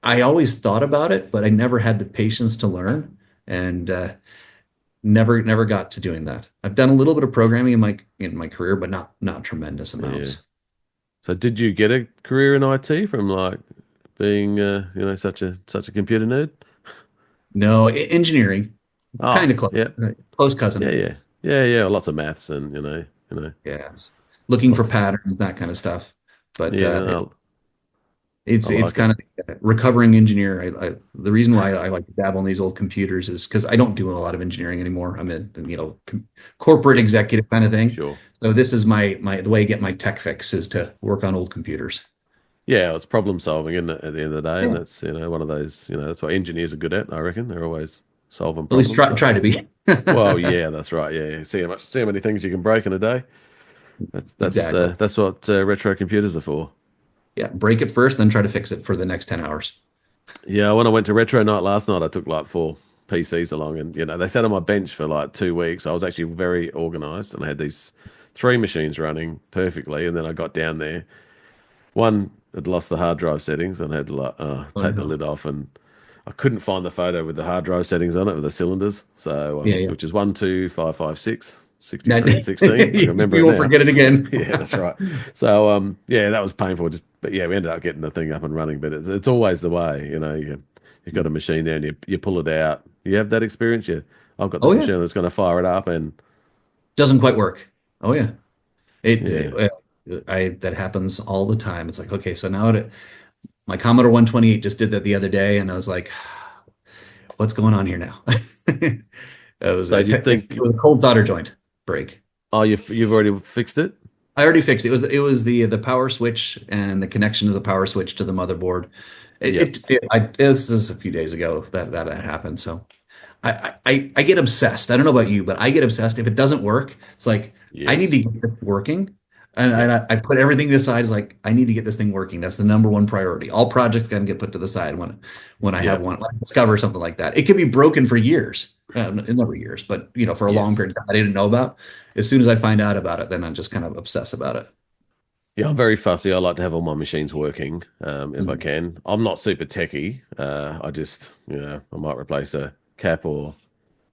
Speaker 2: I always thought about it, but I never had the patience to learn, and never got to doing that. I've done a little bit of programming in my career, but not tremendous
Speaker 3: Yeah.
Speaker 2: amounts.
Speaker 3: So did you get a career in IT from like being such a computer nerd?
Speaker 2: No, engineering, kind
Speaker 3: Oh,
Speaker 2: of close,
Speaker 3: yeah.
Speaker 2: close
Speaker 3: Yeah,
Speaker 2: cousin.
Speaker 3: yeah. Yeah, yeah. Lots of maths and
Speaker 2: Yes, looking for
Speaker 3: lots of,
Speaker 2: patterns, that kind of stuff. But
Speaker 3: yeah, no, I
Speaker 2: it's
Speaker 3: like it.
Speaker 2: kind of recovering engineer. The reason why I like to dabble in these old computers is because I don't do a lot of engineering anymore. I'm a corporate
Speaker 3: Yeah,
Speaker 2: executive kind of thing.
Speaker 3: sure.
Speaker 2: So this is my the way I get my tech fix is to work on old computers.
Speaker 3: Yeah, it's problem solving, isn't it, at the end of the day? And
Speaker 2: Yeah,
Speaker 3: that's, one of those, that's what engineers are good at, I reckon. They're always solving
Speaker 2: at least
Speaker 3: problems. So,
Speaker 2: try to be.
Speaker 3: well, yeah, that's right. Yeah, see how many things you can break in a day.
Speaker 2: Exactly.
Speaker 3: That's what retro computers are for.
Speaker 2: Yeah, break it first, then try to fix it for the next 10 hours.
Speaker 3: Yeah, when I went to Retro Night last night, I took like 4 PCs along, and they sat on my bench for like 2 weeks. I was actually very organized, and I had these 3 machines running perfectly. And then I got down there, one had lost the hard drive settings, and I had to like
Speaker 2: Oh
Speaker 3: take the
Speaker 2: no.
Speaker 3: lid off, and I couldn't find the photo with the hard drive settings on it with the cylinders. So
Speaker 2: Yeah, yeah.
Speaker 3: which is 12556
Speaker 2: Now,
Speaker 3: 63 and 16. I can remember
Speaker 2: you
Speaker 3: it
Speaker 2: won't
Speaker 3: now.
Speaker 2: forget it again.
Speaker 3: Yeah, that's right. So yeah, that was painful. But yeah, we ended up getting the thing up and running. But it's always the way, you've got a machine there and you pull it out. You have that experience. I've got
Speaker 2: Oh
Speaker 3: this
Speaker 2: yeah,
Speaker 3: machine that's going to fire it up, and
Speaker 2: doesn't quite work. Oh yeah,
Speaker 3: yeah,
Speaker 2: I that happens all the time. It's like, okay, so now my Commodore 128 just did that the other day, and I was like, what's going on here now?
Speaker 3: so you'd
Speaker 2: It
Speaker 3: think,
Speaker 2: was a cold solder joint break.
Speaker 3: oh, you've already fixed it.
Speaker 2: I already fixed it. It was the power switch and the connection of the power switch to the motherboard.
Speaker 3: Yep.
Speaker 2: This is a few days ago that happened. So I get obsessed. I don't know about you, but I get obsessed. If it doesn't work, it's like I need to
Speaker 3: Yes.
Speaker 2: get it working. And,
Speaker 3: Yep.
Speaker 2: I put everything aside. It's like I need to get this thing working. That's the number one priority. All projects can get put to the side when I have
Speaker 3: Yep.
Speaker 2: one, when I discover something like that. It can be broken for years, never years, but for a long
Speaker 3: Yes.
Speaker 2: period of time I didn't know about. As soon as I find out about it, then I just kind of obsess about it.
Speaker 3: Yeah, I'm very fussy. I like to have all my machines working, if I
Speaker 2: Mhm.
Speaker 3: can. I'm not super techy. I just, I might replace a cap or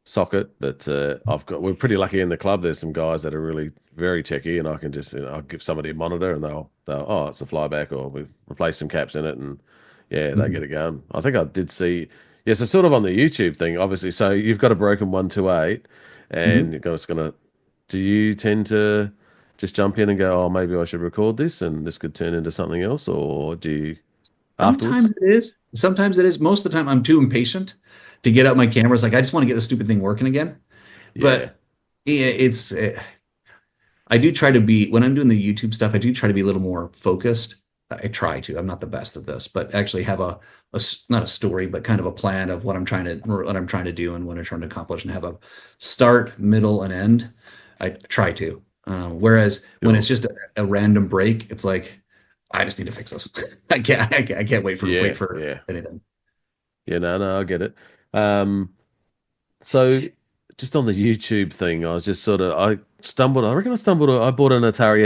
Speaker 3: socket, but we're pretty lucky in the club. There's some guys that are really very techy, and I can just, I'll give somebody a monitor, and oh, it's a flyback, or we replace some caps in it, and yeah, they get
Speaker 2: Mhm.
Speaker 3: it going. I think I did see, yeah, so sort of on the YouTube thing, obviously. So you've got a broken 128, and
Speaker 2: Mhm.
Speaker 3: you're just gonna, do you tend to just jump in and go, oh, maybe I should record this, and this could turn into something else, or do you afterwards?
Speaker 2: Sometimes it is. Sometimes it is. Most of the time, I'm too impatient to get out my cameras. Like I just want to get the stupid thing working again.
Speaker 3: Yeah,
Speaker 2: But it's I do try to be when I'm doing the YouTube stuff. I do try to be a little more focused. I try to. I'm not the best at this, but actually have not a story, but kind of a plan of what I'm trying to do and what I'm trying to accomplish, and have a start, middle, and end. I try to. Whereas when it's
Speaker 3: sure.
Speaker 2: just a random break, it's like I just need to fix this. I can't wait
Speaker 3: Yeah,
Speaker 2: for
Speaker 3: yeah.
Speaker 2: anything.
Speaker 3: Yeah, no, I get it. Um, so just on the YouTube thing, I was just I reckon I bought an Atari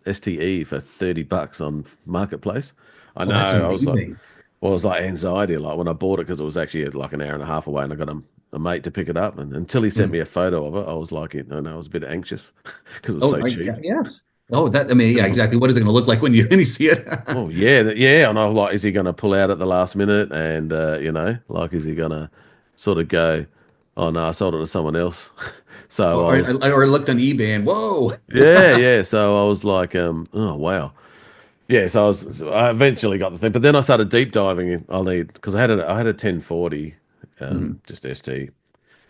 Speaker 3: STE for $30 on Marketplace. I
Speaker 2: Oh,
Speaker 3: know,
Speaker 2: that's
Speaker 3: I was like,
Speaker 2: amazing.
Speaker 3: well, it was like anxiety, like when I bought it, because it was actually like an hour and a half away, and I got a mate to pick it up, and until he sent
Speaker 2: Mm.
Speaker 3: me a photo of it, I was like, I was a bit anxious because it was
Speaker 2: Oh,
Speaker 3: so cheap.
Speaker 2: yes. Oh, I mean, yeah,
Speaker 3: And
Speaker 2: exactly. What is it going to look like when you see it?
Speaker 3: oh yeah, yeah, and I was like, is he going to pull out at the last minute? And like, is he going to sort of go, oh no, I sold it to someone else. So I
Speaker 2: Or,
Speaker 3: was,
Speaker 2: or I looked on eBay and whoa.
Speaker 3: yeah, yeah. So I was like, oh wow, yeah. I eventually got the thing, but then I started deep diving in. Because I had a 1040,
Speaker 2: Mhm.
Speaker 3: just ST,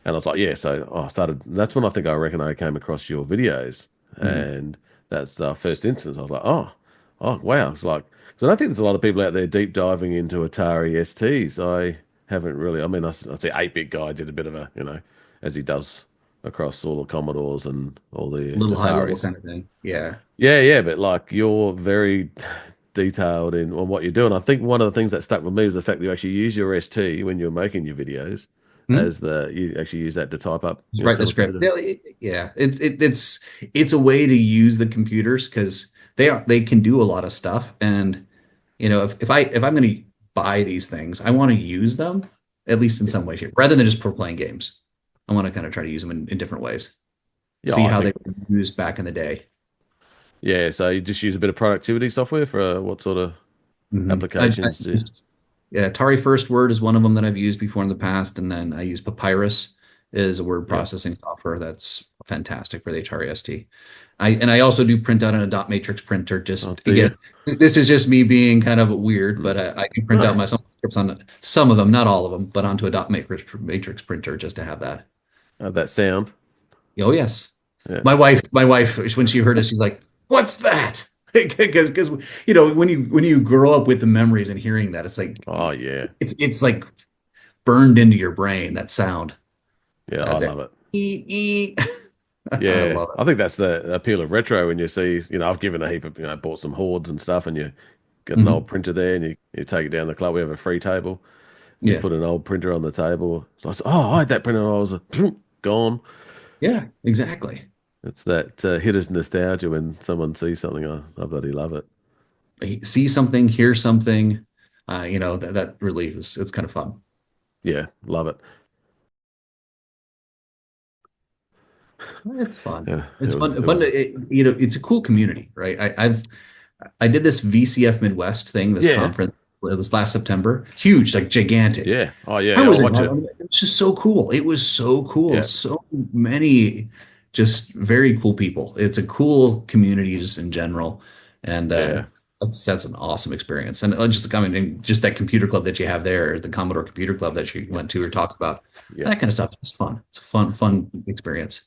Speaker 3: and I was like, yeah. So I started. That's when I reckon I came across your videos,
Speaker 2: Mhm.
Speaker 3: and that's the first instance. I was like, oh, wow. It's like, because I don't think there's a lot of people out there deep diving into Atari STs. I haven't really. I mean, I see 8-bit guy did a bit of a, as he does across all the Commodores and all the
Speaker 2: Little high level
Speaker 3: Ataris.
Speaker 2: kind of thing. Yeah.
Speaker 3: Yeah, yeah, but like you're very detailed in on what you do, and I think one of the things that stuck with me was the fact that you actually use your ST when you're making your videos,
Speaker 2: Hmm?
Speaker 3: as you actually use that to type up.
Speaker 2: Just write the
Speaker 3: Tell us a bit
Speaker 2: script.
Speaker 3: of.
Speaker 2: Yeah. It's a way to use the computers because they can do a lot of stuff, and if I'm going to buy these things, I want to use them at least in some way, shape, rather than just for playing games. I want to kind of try to use them in different ways,
Speaker 3: Yeah,
Speaker 2: see
Speaker 3: I
Speaker 2: how they
Speaker 3: think.
Speaker 2: were used back in the day.
Speaker 3: Yeah, so you just use a bit of productivity software for what sort of
Speaker 2: I
Speaker 3: applications do you?
Speaker 2: used, yeah, Atari First Word is one of them that I've used before in the past, and then I use Papyrus is a word
Speaker 3: Yeah.
Speaker 2: processing software that's fantastic for the Atari ST. I also do print out on a dot matrix printer.
Speaker 3: Oh,
Speaker 2: Just
Speaker 3: do you?
Speaker 2: again, this is just me being kind of weird, but
Speaker 3: Mm.
Speaker 2: I can print out
Speaker 3: No.
Speaker 2: my scripts on some of them, not all of them, but onto a dot matrix printer just to have that.
Speaker 3: That sound.
Speaker 2: Oh yes,
Speaker 3: Yeah.
Speaker 2: my wife, when she heard it, she's like, "What's that?" Because when you grow up with the memories and hearing that, it's like
Speaker 3: Oh, yeah.
Speaker 2: it's like burned into your brain that sound.
Speaker 3: Yeah, I
Speaker 2: That
Speaker 3: love it.
Speaker 2: ee. I
Speaker 3: Yeah,
Speaker 2: love
Speaker 3: I think that's the appeal of retro when you see, I've given a heap of, bought some hordes and stuff, and you got
Speaker 2: it.
Speaker 3: an old
Speaker 2: Mhm.
Speaker 3: printer there, and you take it down the club. We have a free table, and you
Speaker 2: Yeah,
Speaker 3: put an old printer on the table. So I said, oh, I had that printer, and I was gone.
Speaker 2: yeah, exactly.
Speaker 3: It's that hit of nostalgia when someone sees something. I bloody love it.
Speaker 2: See something, hear something, that really is it's kind of fun.
Speaker 3: Yeah, love it.
Speaker 2: It's fun.
Speaker 3: Yeah,
Speaker 2: It's fun.
Speaker 3: it
Speaker 2: Fun
Speaker 3: was.
Speaker 2: to, it's a cool community, right? I did this VCF Midwest thing, this
Speaker 3: Yeah,
Speaker 2: conference this last September. Huge, like gigantic.
Speaker 3: yeah. Oh, yeah,
Speaker 2: I
Speaker 3: yeah, I'll
Speaker 2: was
Speaker 3: watch
Speaker 2: involved.
Speaker 3: it.
Speaker 2: I mean, it was just so cool. It was so cool.
Speaker 3: Yeah,
Speaker 2: So many just very cool people. It's a cool community just in general. And
Speaker 3: yeah,
Speaker 2: that's an awesome experience. And just that computer club that you have there, the Commodore Computer Club that you
Speaker 3: yeah,
Speaker 2: went to or talked about,
Speaker 3: yeah.
Speaker 2: that kind of stuff is fun. It's a fun experience.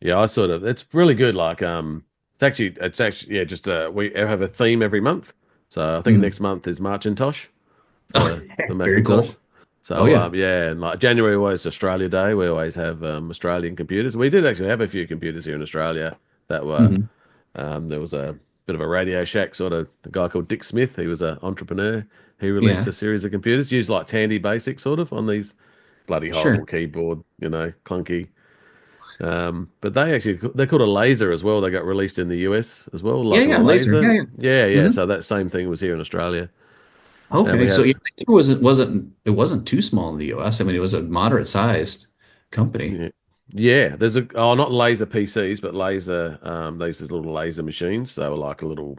Speaker 3: Yeah, I sort of. It's really good. Like, it's actually, yeah. Just we have a theme every month. So I think
Speaker 2: Mhm.
Speaker 3: next month is Macintosh for
Speaker 2: Very
Speaker 3: Macintosh.
Speaker 2: cool. Oh
Speaker 3: So
Speaker 2: yeah.
Speaker 3: yeah, and like January was Australia Day. We always have Australian computers. We did actually have a few computers here in Australia that were.
Speaker 2: Mhm.
Speaker 3: There was a bit of a Radio Shack sort of a guy called Dick Smith. He was an entrepreneur. He released
Speaker 2: Yeah,
Speaker 3: a series of computers used like Tandy Basic sort of on these bloody
Speaker 2: sure.
Speaker 3: horrible keyboard, clunky. But they're called a laser as well. They got released in the US as well,
Speaker 2: Yeah,
Speaker 3: like a
Speaker 2: yeah, laser.
Speaker 3: laser.
Speaker 2: Yeah, yeah.
Speaker 3: Yeah, yeah.
Speaker 2: hmm
Speaker 3: So that same thing was here in Australia, and we
Speaker 2: Okay, so
Speaker 3: had
Speaker 2: yeah, it wasn't too small in the US. I mean, it was a moderate sized company.
Speaker 3: yeah, yeah. There's not laser PCs, but laser these little laser machines. They were like a little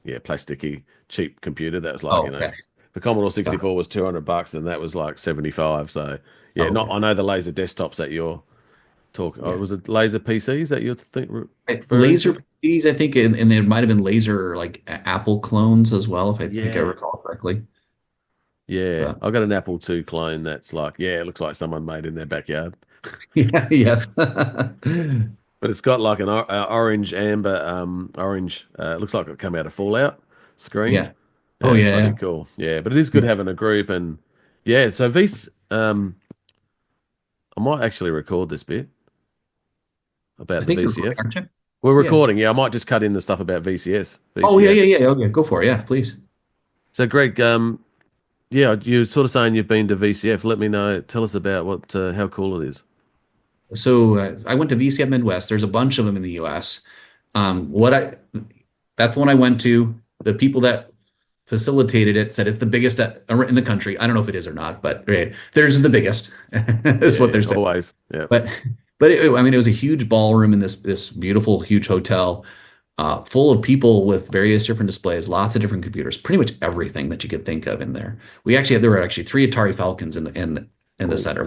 Speaker 3: plasticky cheap computer that was like
Speaker 2: Oh, okay.
Speaker 3: the Commodore
Speaker 2: Got it.
Speaker 3: 64 was $200, and that was like 75. So yeah,
Speaker 2: Oh,
Speaker 3: not
Speaker 2: okay.
Speaker 3: I know the laser desktops that you're talking. Oh,
Speaker 2: Yeah.
Speaker 3: was it laser PCs that you're referring
Speaker 2: Laser
Speaker 3: to?
Speaker 2: PCs, I think, and there might have been laser like Apple clones as well, if I think I
Speaker 3: Yeah.
Speaker 2: recall correctly.
Speaker 3: Yeah,
Speaker 2: But
Speaker 3: I've got an Apple II clone that's like, yeah, it looks like someone made in their backyard.
Speaker 2: yeah, yes.
Speaker 3: But it's got like an orange, amber, orange. It looks like it come out of Fallout screen.
Speaker 2: Yeah.
Speaker 3: Yeah,
Speaker 2: Oh
Speaker 3: it's
Speaker 2: yeah,
Speaker 3: bloody
Speaker 2: yeah.
Speaker 3: cool. Yeah, but it is good
Speaker 2: Yeah.
Speaker 3: having a group and yeah. So I might actually record this bit
Speaker 2: I
Speaker 3: about the
Speaker 2: think you're recording,
Speaker 3: VCF.
Speaker 2: aren't you?
Speaker 3: We're
Speaker 2: Yeah.
Speaker 3: recording. Yeah, I might just cut in the stuff about VCS,
Speaker 2: Oh yeah,
Speaker 3: VCF.
Speaker 2: yeah, yeah. Okay, go for it. Yeah, please.
Speaker 3: So Greg, yeah, you're sort of saying you've been to VCF. Let me know. Tell us about how cool it is.
Speaker 2: So I went to VCF Midwest. There's a bunch of them in the US. What I That's the one I went to. The people that facilitated it said it's the biggest in the country. I don't know if it is or not, but theirs is the biggest, is what they're
Speaker 3: Yeah,
Speaker 2: saying.
Speaker 3: always. Yeah,
Speaker 2: But I mean, it was a huge ballroom in this beautiful, huge hotel, full of people with various different displays, lots of different computers, pretty much everything that you could think of in there. There were actually three Atari Falcons in the
Speaker 3: cool.
Speaker 2: center,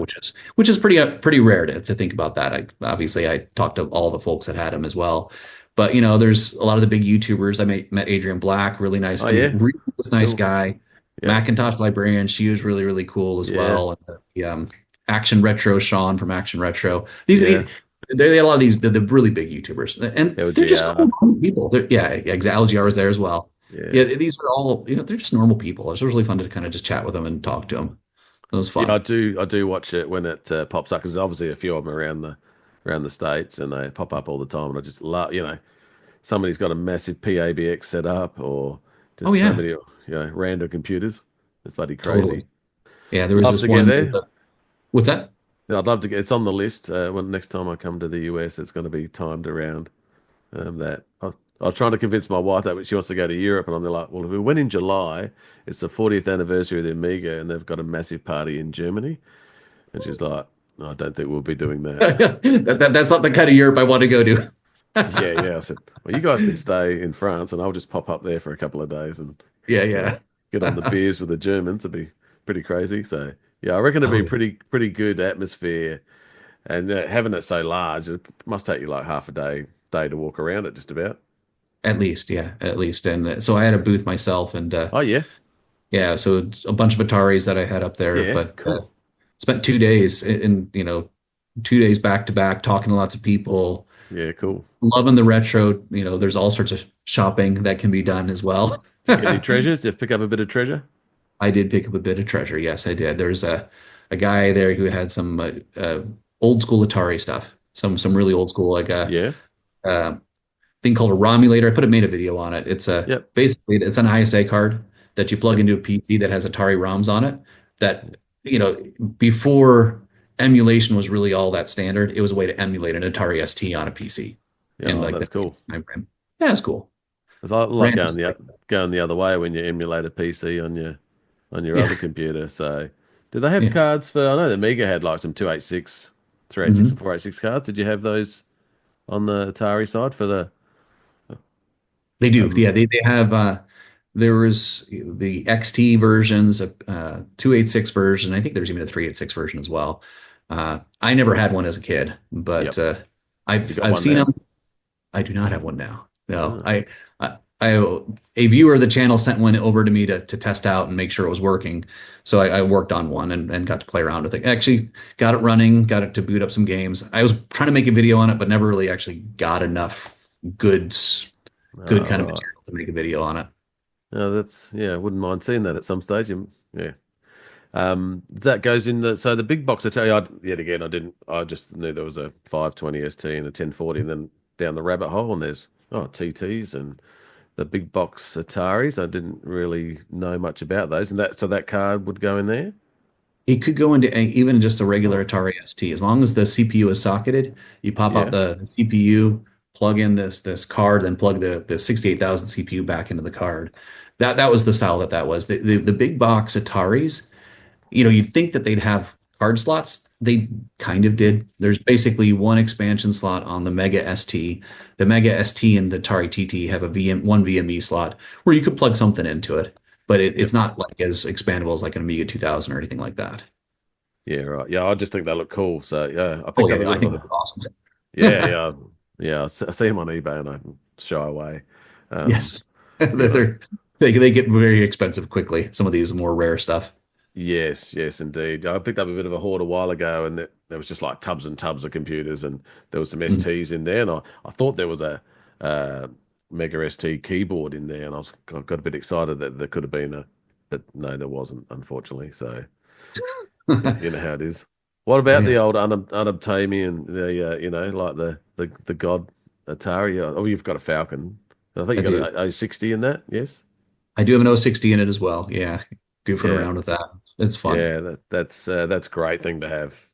Speaker 2: which is pretty rare to think about that. I talked to all the folks that had them as well. But there's a lot of the big YouTubers. Met Adrian Black, really nice.
Speaker 3: Oh
Speaker 2: I mean,
Speaker 3: yeah,
Speaker 2: really nice
Speaker 3: cool.
Speaker 2: guy.
Speaker 3: Yeah,
Speaker 2: Macintosh librarian, she was really really cool as
Speaker 3: yeah,
Speaker 2: well. And Action Retro, Sean from Action Retro.
Speaker 3: yeah.
Speaker 2: They a lot of the really big YouTubers, and they're just
Speaker 3: LGR.
Speaker 2: cool normal people. LGR was there as well.
Speaker 3: Yeah.
Speaker 2: Yeah, these are all they're just normal people. It's really fun to kind of just chat with them and talk to them. It was
Speaker 3: Yeah, I
Speaker 2: fun.
Speaker 3: do. I do watch it when it pops up because obviously a few of them around the states and they pop up all the time. And I just love, somebody's got a massive PABX set up or
Speaker 2: Oh
Speaker 3: just so
Speaker 2: yeah,
Speaker 3: many, random computers. It's bloody crazy.
Speaker 2: totally. Yeah, there was
Speaker 3: Love
Speaker 2: this
Speaker 3: to get
Speaker 2: one.
Speaker 3: there.
Speaker 2: What's that?
Speaker 3: Yeah, I'd love to get. It's on the list. When next time I come to the US, it's going to be timed around that. I was trying to convince my wife that she wants to go to Europe, and I'm like, well, if we went in July, it's the 40th anniversary of the Amiga, and they've got a massive party in Germany. And she's like, no, I don't think we'll be doing that.
Speaker 2: That's not the kind of Europe I want to go to.
Speaker 3: Yeah, yeah. I said, well, you guys can stay in France, and I'll just pop up there for a couple of days and
Speaker 2: Yeah,
Speaker 3: you know
Speaker 2: yeah.
Speaker 3: get on the beers with the Germans. It'd be pretty crazy. So yeah, I reckon it'd
Speaker 2: Oh,
Speaker 3: be
Speaker 2: yeah.
Speaker 3: pretty good atmosphere. And having it so large, it must take you like half a day to walk around it, just about.
Speaker 2: At least, yeah, at least. And so I had a booth myself, and
Speaker 3: Oh yeah,
Speaker 2: yeah, so a bunch of Ataris that I had up there,
Speaker 3: yeah,
Speaker 2: but
Speaker 3: cool.
Speaker 2: spent 2 days in, 2 days back to back, talking to lots of people,
Speaker 3: Yeah, cool.
Speaker 2: loving the retro. There's all sorts of shopping that can be done as well.
Speaker 3: Did you get any treasures? Did you pick up a bit of treasure?
Speaker 2: I did pick up a bit of treasure. Yes, I did. There's a guy there who had some old school Atari stuff, some really old school, like
Speaker 3: Yeah.
Speaker 2: a thing called a Romulator. Made a video on it. It's a
Speaker 3: Yep.
Speaker 2: basically it's an ISA card that you plug into a PC that has Atari ROMs on it. That before emulation was really all that standard, it was a way to emulate an Atari ST on a PC
Speaker 3: Yeah,
Speaker 2: in
Speaker 3: oh,
Speaker 2: like
Speaker 3: that's
Speaker 2: the
Speaker 3: cool.
Speaker 2: time frame. Yeah, it's cool.
Speaker 3: It's like
Speaker 2: Random.
Speaker 3: going the other way when you emulate a PC on your
Speaker 2: Yeah,
Speaker 3: other computer. So, did they have
Speaker 2: yeah.
Speaker 3: cards for? I know the Amiga had like some 286, 386, and
Speaker 2: Mhm.
Speaker 3: 486 cards. Did you have those on the Atari side for the?
Speaker 2: They do.
Speaker 3: Um,
Speaker 2: Yeah, they have there was the XT versions, a 286 version. I think there's even a 386 version as well. I never had one as a kid, but
Speaker 3: yep. You got
Speaker 2: I've
Speaker 3: one
Speaker 2: seen
Speaker 3: now.
Speaker 2: them. I do not have one now. No,
Speaker 3: Oh,
Speaker 2: I a viewer of the channel sent one over to me to test out and make sure it was working. So I worked on one and got to play around with it. Actually, got it running, got it to boot up some games. I was trying to make a video on it, but never really actually got enough good good
Speaker 3: oh,
Speaker 2: kind of
Speaker 3: right.
Speaker 2: material to make a video on it.
Speaker 3: No, that's yeah. I wouldn't mind seeing that at some stage. Yeah. That goes in the big box. I tell you, yet again, I didn't. I just knew there was a 520 ST and a 1040, and then down the rabbit hole, and there's TTs and the big box Ataris. I didn't really know much about those, and that card would go in there.
Speaker 2: It could go into even just a regular
Speaker 3: Oh,
Speaker 2: Atari ST. As long as the CPU is socketed, you pop out
Speaker 3: yeah,
Speaker 2: the CPU, plug in this card, then plug the 68,000 CPU back into the card. That was the style that was. The big box Ataris, you'd think that they'd have card slots. They kind of did. There's basically one expansion slot on the Mega ST. The Mega ST and the Atari TT have one VME slot where you could plug something into it, but
Speaker 3: yep,
Speaker 2: it's not like as expandable as like an Amiga 2000 or anything like that.
Speaker 3: yeah, right. Yeah, I just think they look cool. So yeah, I
Speaker 2: Oh
Speaker 3: picked up a
Speaker 2: yeah,
Speaker 3: bit
Speaker 2: I
Speaker 3: of
Speaker 2: think
Speaker 3: a
Speaker 2: it's awesome.
Speaker 3: yeah, yeah, yeah. I see them on eBay and I shy away. Um,
Speaker 2: Yes,
Speaker 3: you know.
Speaker 2: they get very expensive quickly. Some of these more rare stuff.
Speaker 3: Yes, yes, indeed. I picked up a bit of a hoard a while ago, and there was just like tubs and tubs of computers, and there was some
Speaker 2: Mm.
Speaker 3: STs in there, and I thought there was a Mega ST keyboard in there, and I got a bit excited that there could have been but no, there wasn't, unfortunately. So you know how it is. What about
Speaker 2: Yeah,
Speaker 3: the old Unobtainium, like the God Atari? Oh, you've got a Falcon. I think
Speaker 2: I
Speaker 3: you got
Speaker 2: do.
Speaker 3: an A60 in that, yes?
Speaker 2: I do have an 060 in it as well. Yeah, goofing
Speaker 3: Yeah.
Speaker 2: around with that. It's fun.
Speaker 3: Yeah, that's a great thing to have.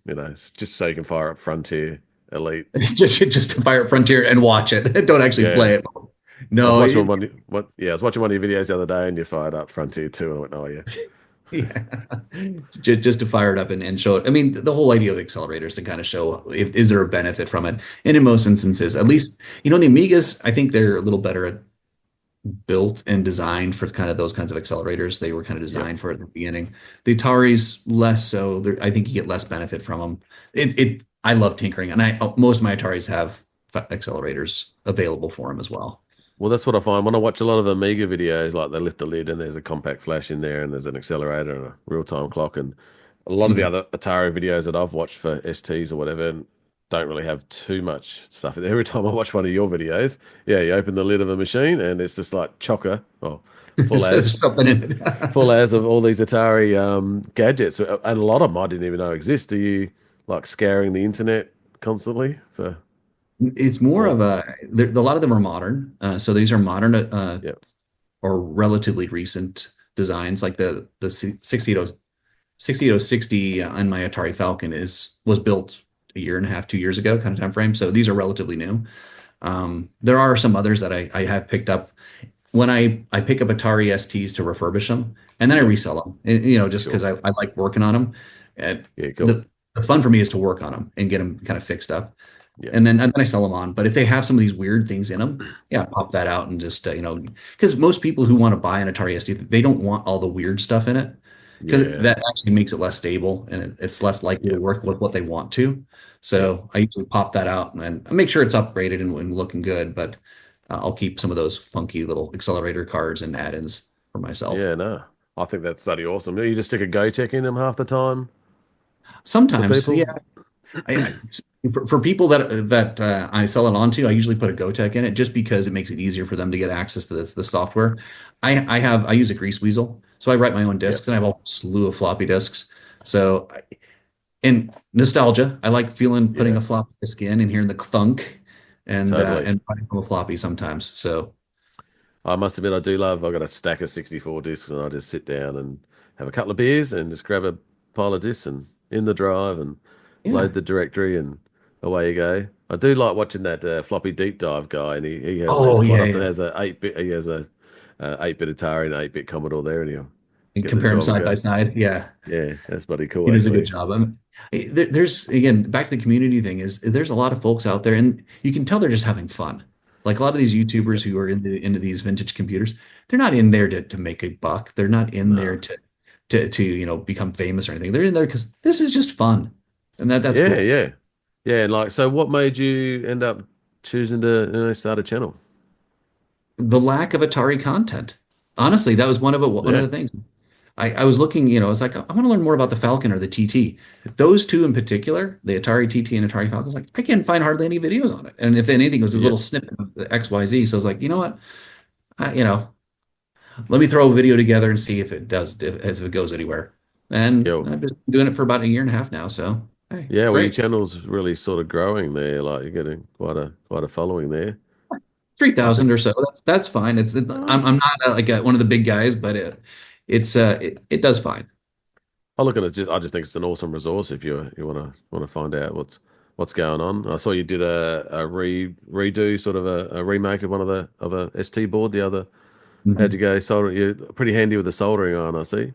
Speaker 3: It's just so you can fire up Frontier Elite.
Speaker 2: Just to fire up Frontier and watch it. Don't actually
Speaker 3: Yeah,
Speaker 2: play it.
Speaker 3: I was
Speaker 2: No,
Speaker 3: watching I was watching one of your videos the other day, and you fired up Frontier 2, and I went, oh yeah,
Speaker 2: yeah. Just to fire it up and show it. I mean, the whole idea of accelerators to kind of show if is there a benefit from it. And in most instances, at least, the Amigas, I think they're a little better at built and designed for kind of those kinds of accelerators. They were kind of
Speaker 3: yep.
Speaker 2: designed for it at the beginning. The Ataris less so. I think you get less benefit from them. I love tinkering, and most of my Ataris have accelerators available for them as well.
Speaker 3: Well, that's what I find when I watch a lot of Amiga videos. Like they lift the lid, and there's a compact flash in there, and there's an accelerator and a real time clock, and a lot of the
Speaker 2: Mhm.
Speaker 3: other Atari videos that I've watched for STs or whatever, and don't really have too much stuff. Every time I watch one of your videos, yeah, you open the lid of a machine, and it's just like chocker, oh, full as
Speaker 2: There's something in
Speaker 3: full
Speaker 2: it.
Speaker 3: as of all these Atari gadgets, and a lot of them I didn't even know exist. Are you like scouring the internet constantly for?
Speaker 2: It's more
Speaker 3: Or
Speaker 2: of a lot of them are modern. So these are modern
Speaker 3: yeah,
Speaker 2: or relatively recent designs. Like the 68060 on my Atari Falcon was built a year and a half, 2 years ago kind of time frame. So these are relatively new. There are some others that I have picked up when I pick up Atari STs to refurbish them, and then I
Speaker 3: Yeah,
Speaker 2: resell them. Just
Speaker 3: cool.
Speaker 2: because I like working on them. And
Speaker 3: Yeah, cool.
Speaker 2: the fun for me is to work on them and get them kind of fixed up,
Speaker 3: Yeah,
Speaker 2: and then I sell them on. But if they have some of these weird things in them, yeah, pop that out and just because most people who want to buy an Atari SD, they don't want all the weird stuff in it because
Speaker 3: yeah,
Speaker 2: that actually makes it less stable and it's less likely
Speaker 3: yeah,
Speaker 2: to work with what they want to.
Speaker 3: yeah,
Speaker 2: So I usually pop that out and I make sure it's upgraded and looking good, but I'll keep some of those funky little accelerator cards and add-ins for myself.
Speaker 3: yeah. No, I think that's bloody awesome. You just stick a GoTech in them half the time for
Speaker 2: Sometimes, yeah.
Speaker 3: people.
Speaker 2: For people that I sell it on to, I usually put a GoTech in it just because it makes it easier for them to get access to the software. I use a grease weasel, so I write my own
Speaker 3: Yeah,
Speaker 2: disks and I have a whole slew of floppy disks. So and nostalgia, I like feeling putting
Speaker 3: yeah,
Speaker 2: a floppy disk in and hearing the thunk
Speaker 3: totally.
Speaker 2: and writing from a floppy sometimes. So
Speaker 3: I must admit, I do love. I've got a stack of 64 discs, and I just sit down and have a couple of beers and just grab a pile of discs and in the drive and
Speaker 2: yeah.
Speaker 3: load the directory and away you go. I do like watching that floppy deep dive guy, and he's
Speaker 2: Oh
Speaker 3: quite
Speaker 2: yeah,
Speaker 3: often
Speaker 2: yeah.
Speaker 3: has a 8-bit. He has a 8-bit Atari and 8-bit Commodore there, and he'll
Speaker 2: And
Speaker 3: get the
Speaker 2: compare
Speaker 3: two
Speaker 2: them
Speaker 3: of them
Speaker 2: side by
Speaker 3: going.
Speaker 2: side. Yeah.
Speaker 3: Yeah, that's bloody cool
Speaker 2: He does a good
Speaker 3: actually.
Speaker 2: job. There's again back to the community thing is there's a lot of folks out there, and you can tell they're just having fun. Like a lot of these
Speaker 3: Yeah,
Speaker 2: YouTubers who are into these vintage computers, they're not in there to make a buck. They're not in
Speaker 3: no.
Speaker 2: there to become famous or anything. They're in there because this is just fun, and that's
Speaker 3: Yeah,
Speaker 2: cool.
Speaker 3: yeah, yeah. And like, so what made you end up choosing to start a channel?
Speaker 2: The lack of Atari content. Honestly, that was one of
Speaker 3: Yeah,
Speaker 2: the things. I was looking, I was like, I want to learn more about the Falcon or the TT. Those two in particular, the Atari TT and Atari Falcon, I was like, I can't find hardly any videos on it. And if anything, it was a
Speaker 3: yeah,
Speaker 2: little snippet of the XYZ. So I was like, you know what? I, you know, let me throw a video together and see if it does, if it goes anywhere. And
Speaker 3: yeah.
Speaker 2: I've been doing it for about a year and a half now. So, hey,
Speaker 3: Yeah, well, your
Speaker 2: great.
Speaker 3: channel's really sort of growing there. Like you're getting quite a following there. I think.
Speaker 2: 3,000 or so. That's fine.
Speaker 3: Oh,
Speaker 2: I'm not one of the big guys, but it does fine.
Speaker 3: I look at it. I just think it's an awesome resource if you want to find out what's going on. I saw you did a redo, sort of a remake of one of a ST board. The other, how'd you go? Solder. You're pretty handy with the soldering on. I see.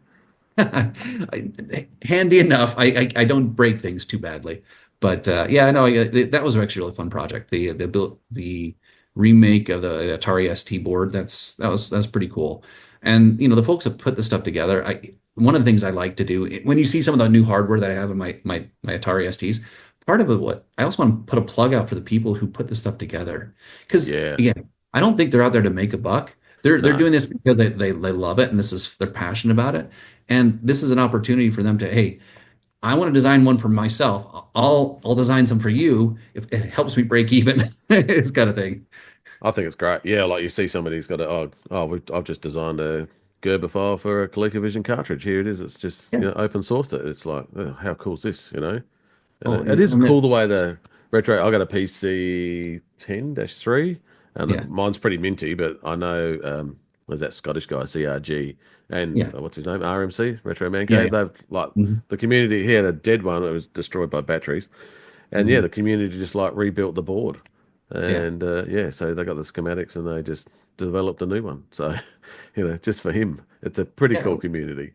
Speaker 2: Handy enough. I don't break things too badly, but yeah, no, that was actually a really fun project. The remake of the Atari ST board. That's pretty cool. And the folks that put this stuff together. One of the things I like to do when you see some of the new hardware that I have in my Atari STs. Part of it, what I also want to put a plug out for the people who put this stuff together, because
Speaker 3: Yeah.
Speaker 2: again, I don't think they're out there to make a buck. They're
Speaker 3: No.
Speaker 2: doing this because they love it and they're passionate about it. And this is an opportunity for them to, hey, I want to design one for myself. I'll design some for you if it helps me break even. It's kind of thing.
Speaker 3: I think it's great. Yeah, like you see somebody's got I've just designed a Gerber file for a ColecoVision cartridge. Here it is. It's just,
Speaker 2: Yeah.
Speaker 3: open sourced it. It's like, oh, how cool is this, And
Speaker 2: Oh,
Speaker 3: it is
Speaker 2: and
Speaker 3: cool the way the retro. I got a PC 10-3,
Speaker 2: yeah,
Speaker 3: and mine's pretty minty, but I know there's that Scottish guy CRG and
Speaker 2: yeah,
Speaker 3: what's his name, RMC Retro Man
Speaker 2: yeah,
Speaker 3: Cave.
Speaker 2: yeah.
Speaker 3: They've like
Speaker 2: Mhm,
Speaker 3: the community. He had a dead one that was destroyed by batteries, and yeah,
Speaker 2: mhm.
Speaker 3: the community just like rebuilt the board,
Speaker 2: Yeah.
Speaker 3: and yeah, so they got the schematics and they just developed a new one. So just for him, it's a pretty
Speaker 2: Yeah.
Speaker 3: cool community.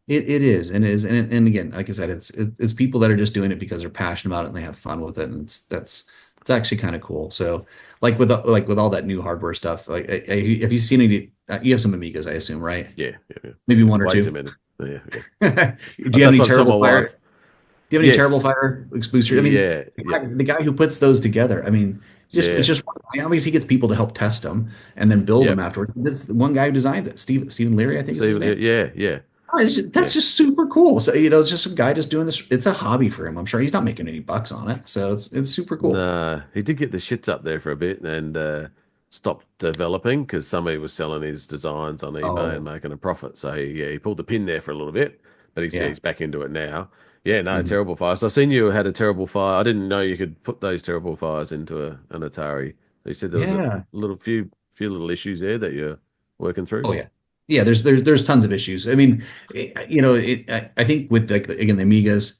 Speaker 2: It is, and it is, and again, like I said, it's people that are just doing it because they're passionate about it and they have fun with it, and it's actually kind of cool. So, like with all that new hardware stuff, like, have you seen any? You have some Amigas, I assume, right?
Speaker 3: Yeah, yeah, yeah,
Speaker 2: Maybe
Speaker 3: yeah.
Speaker 2: one or
Speaker 3: Way too
Speaker 2: two.
Speaker 3: many. Yeah, yeah.
Speaker 2: Do you have
Speaker 3: That's
Speaker 2: any
Speaker 3: what I told my
Speaker 2: terrible fire?
Speaker 3: wife.
Speaker 2: Do you have any terrible
Speaker 3: Yes.
Speaker 2: fire boosters? I mean,
Speaker 3: Yeah. Yeah.
Speaker 2: the guy who puts those together, I mean, it's
Speaker 3: Yeah.
Speaker 2: just I mean, obviously he gets people to help test them and then build them
Speaker 3: Yep.
Speaker 2: afterwards. This the one guy who designs it, Stephen Leary, I think is his
Speaker 3: Stephen.
Speaker 2: name.
Speaker 3: Yeah. Yeah.
Speaker 2: Oh, that's
Speaker 3: Yeah.
Speaker 2: just super cool. So, it's just some guy just doing this. It's a hobby for him. I'm sure he's not making any bucks on it. So it's super cool.
Speaker 3: Nah, he did get the shits up there for a bit and stopped developing because somebody was selling his designs on eBay and
Speaker 2: Oh,
Speaker 3: making a profit. So he pulled the pin there for a little bit, but
Speaker 2: yeah.
Speaker 3: he's back into it now. Yeah, no,
Speaker 2: Mhm.
Speaker 3: terrible fire. So I've seen you had a terrible fire. I didn't know you could put those terrible fires into an Atari. You said there was a
Speaker 2: Yeah.
Speaker 3: little few little issues there that you're working through.
Speaker 2: Oh, yeah. Yeah. There's tons of issues. I mean, I think with again, the Amigas,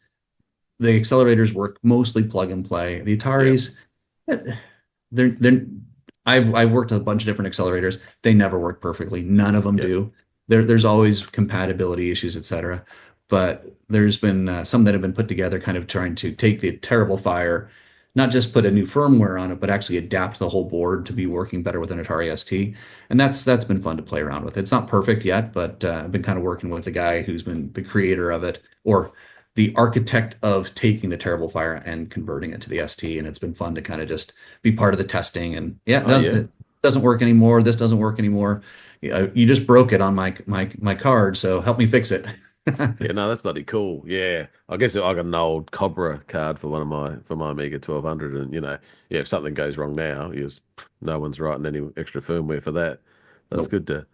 Speaker 2: the accelerators work mostly plug and play. The
Speaker 3: Yeah.
Speaker 2: Ataris, they're I've worked a bunch of different accelerators. They never work perfectly. None of them
Speaker 3: Yep.
Speaker 2: do. There's always compatibility issues, etc. But there's been some that have been put together, kind of trying to take the terrible fire, not just put a new firmware on it, but actually adapt the whole board to be working better with an Atari ST. And that's been fun to play around with. It's not perfect yet, but I've been kind of working with the guy who's been the creator of it, or the architect of taking the terrible fire and converting it to the ST. And it's been fun to kind of just be part of the testing. And yeah,
Speaker 3: Oh yeah.
Speaker 2: it doesn't work anymore. This doesn't work anymore. You just broke it on my card, so help me fix it.
Speaker 3: Yeah, no, that's bloody cool. Yeah, I guess I got an old Cobra card for my Amiga 1200, and yeah, if something goes wrong now, no one's writing any extra firmware for that. That's
Speaker 2: Nope.
Speaker 3: good to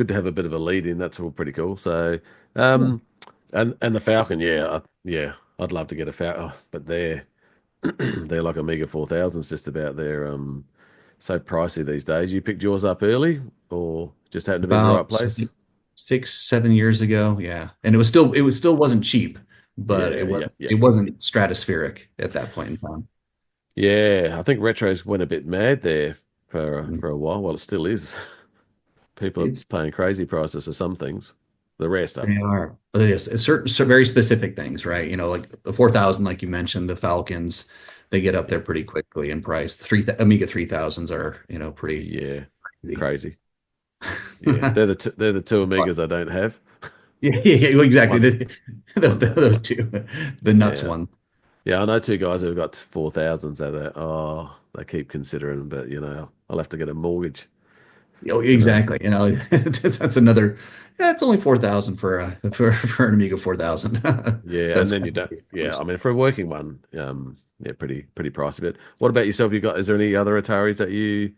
Speaker 3: have a bit of a lead in. That's all pretty cool. So,
Speaker 2: Yeah.
Speaker 3: and the Falcon, yeah, I'd love to get a Falcon, but they're like Amiga 4000s, just about. They're so pricey these days. You picked yours up early, or just happened to be in the right
Speaker 2: About
Speaker 3: place?
Speaker 2: 6, 7 years ago. Yeah. And it still wasn't cheap, but
Speaker 3: Yeah, yeah, yeah.
Speaker 2: it wasn't stratospheric at that point in time.
Speaker 3: Yeah, I think retros went a bit mad there for a while. Well, it still is. People are
Speaker 2: It's
Speaker 3: paying crazy prices for some things. The rare stuff.
Speaker 2: They are. Yes, very specific things, right? Like the 4000, like you mentioned, the Falcons, they get up there pretty quickly in price. Amiga 3000s are, pretty
Speaker 3: Yeah,
Speaker 2: crazy.
Speaker 3: crazy. Yeah, they're the two Amigas I don't have.
Speaker 2: Yeah, yeah, yeah, well, exactly.
Speaker 3: One, one.
Speaker 2: Those two, the nuts
Speaker 3: Yeah,
Speaker 2: one.
Speaker 3: yeah. I know two guys who've got 4000s that they keep considering, but I'll have to get a mortgage.
Speaker 2: Oh,
Speaker 3: You know.
Speaker 2: exactly. That's another. Yeah, it's only 4000 for an Amiga 4000.
Speaker 3: Yeah, and
Speaker 2: That's
Speaker 3: then you don't. Yeah, I mean, for a working one, yeah, pretty pricey. But what about yourself? Is there any other Ataris that you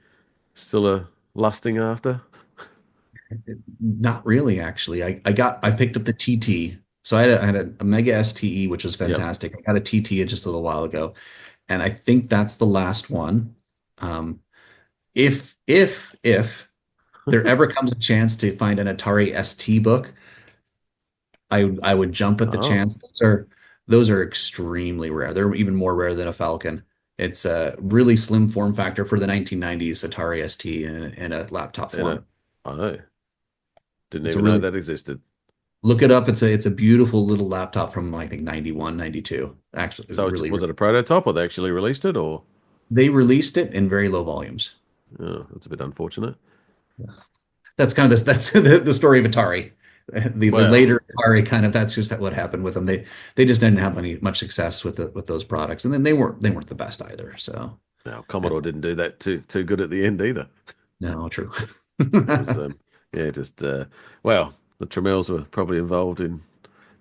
Speaker 3: still are lusting after?
Speaker 2: Not really, actually. I picked up the TT. So I had a Mega STE, which was
Speaker 3: Yep.
Speaker 2: fantastic. I got a TT just a little while ago, and I think that's the last one. Um, if there ever comes a chance to find an Atari ST book, I would jump at the
Speaker 3: Oh,
Speaker 2: chance. Those are extremely rare. They're even more rare than a Falcon. It's a really slim form factor for the 1990s Atari ST in a laptop
Speaker 3: and
Speaker 2: form.
Speaker 3: I know. Didn't
Speaker 2: It's a
Speaker 3: even know
Speaker 2: really
Speaker 3: that existed.
Speaker 2: Look it up. It's a beautiful little laptop from I think 91, 92. Actually,
Speaker 3: So
Speaker 2: really,
Speaker 3: was
Speaker 2: really.
Speaker 3: it a prototype, or they actually released it, or
Speaker 2: They released it in very low volumes.
Speaker 3: oh, that's a bit unfortunate.
Speaker 2: That's kind of that's the story of Atari. The
Speaker 3: Well,
Speaker 2: later Atari kind of that's just what happened with them. They just didn't have much success with those products, and then they weren't the best either. So
Speaker 3: no, Commodore didn't do that too good at the end either.
Speaker 2: no, true.
Speaker 3: It was yeah, just well, the Tramiels were probably involved in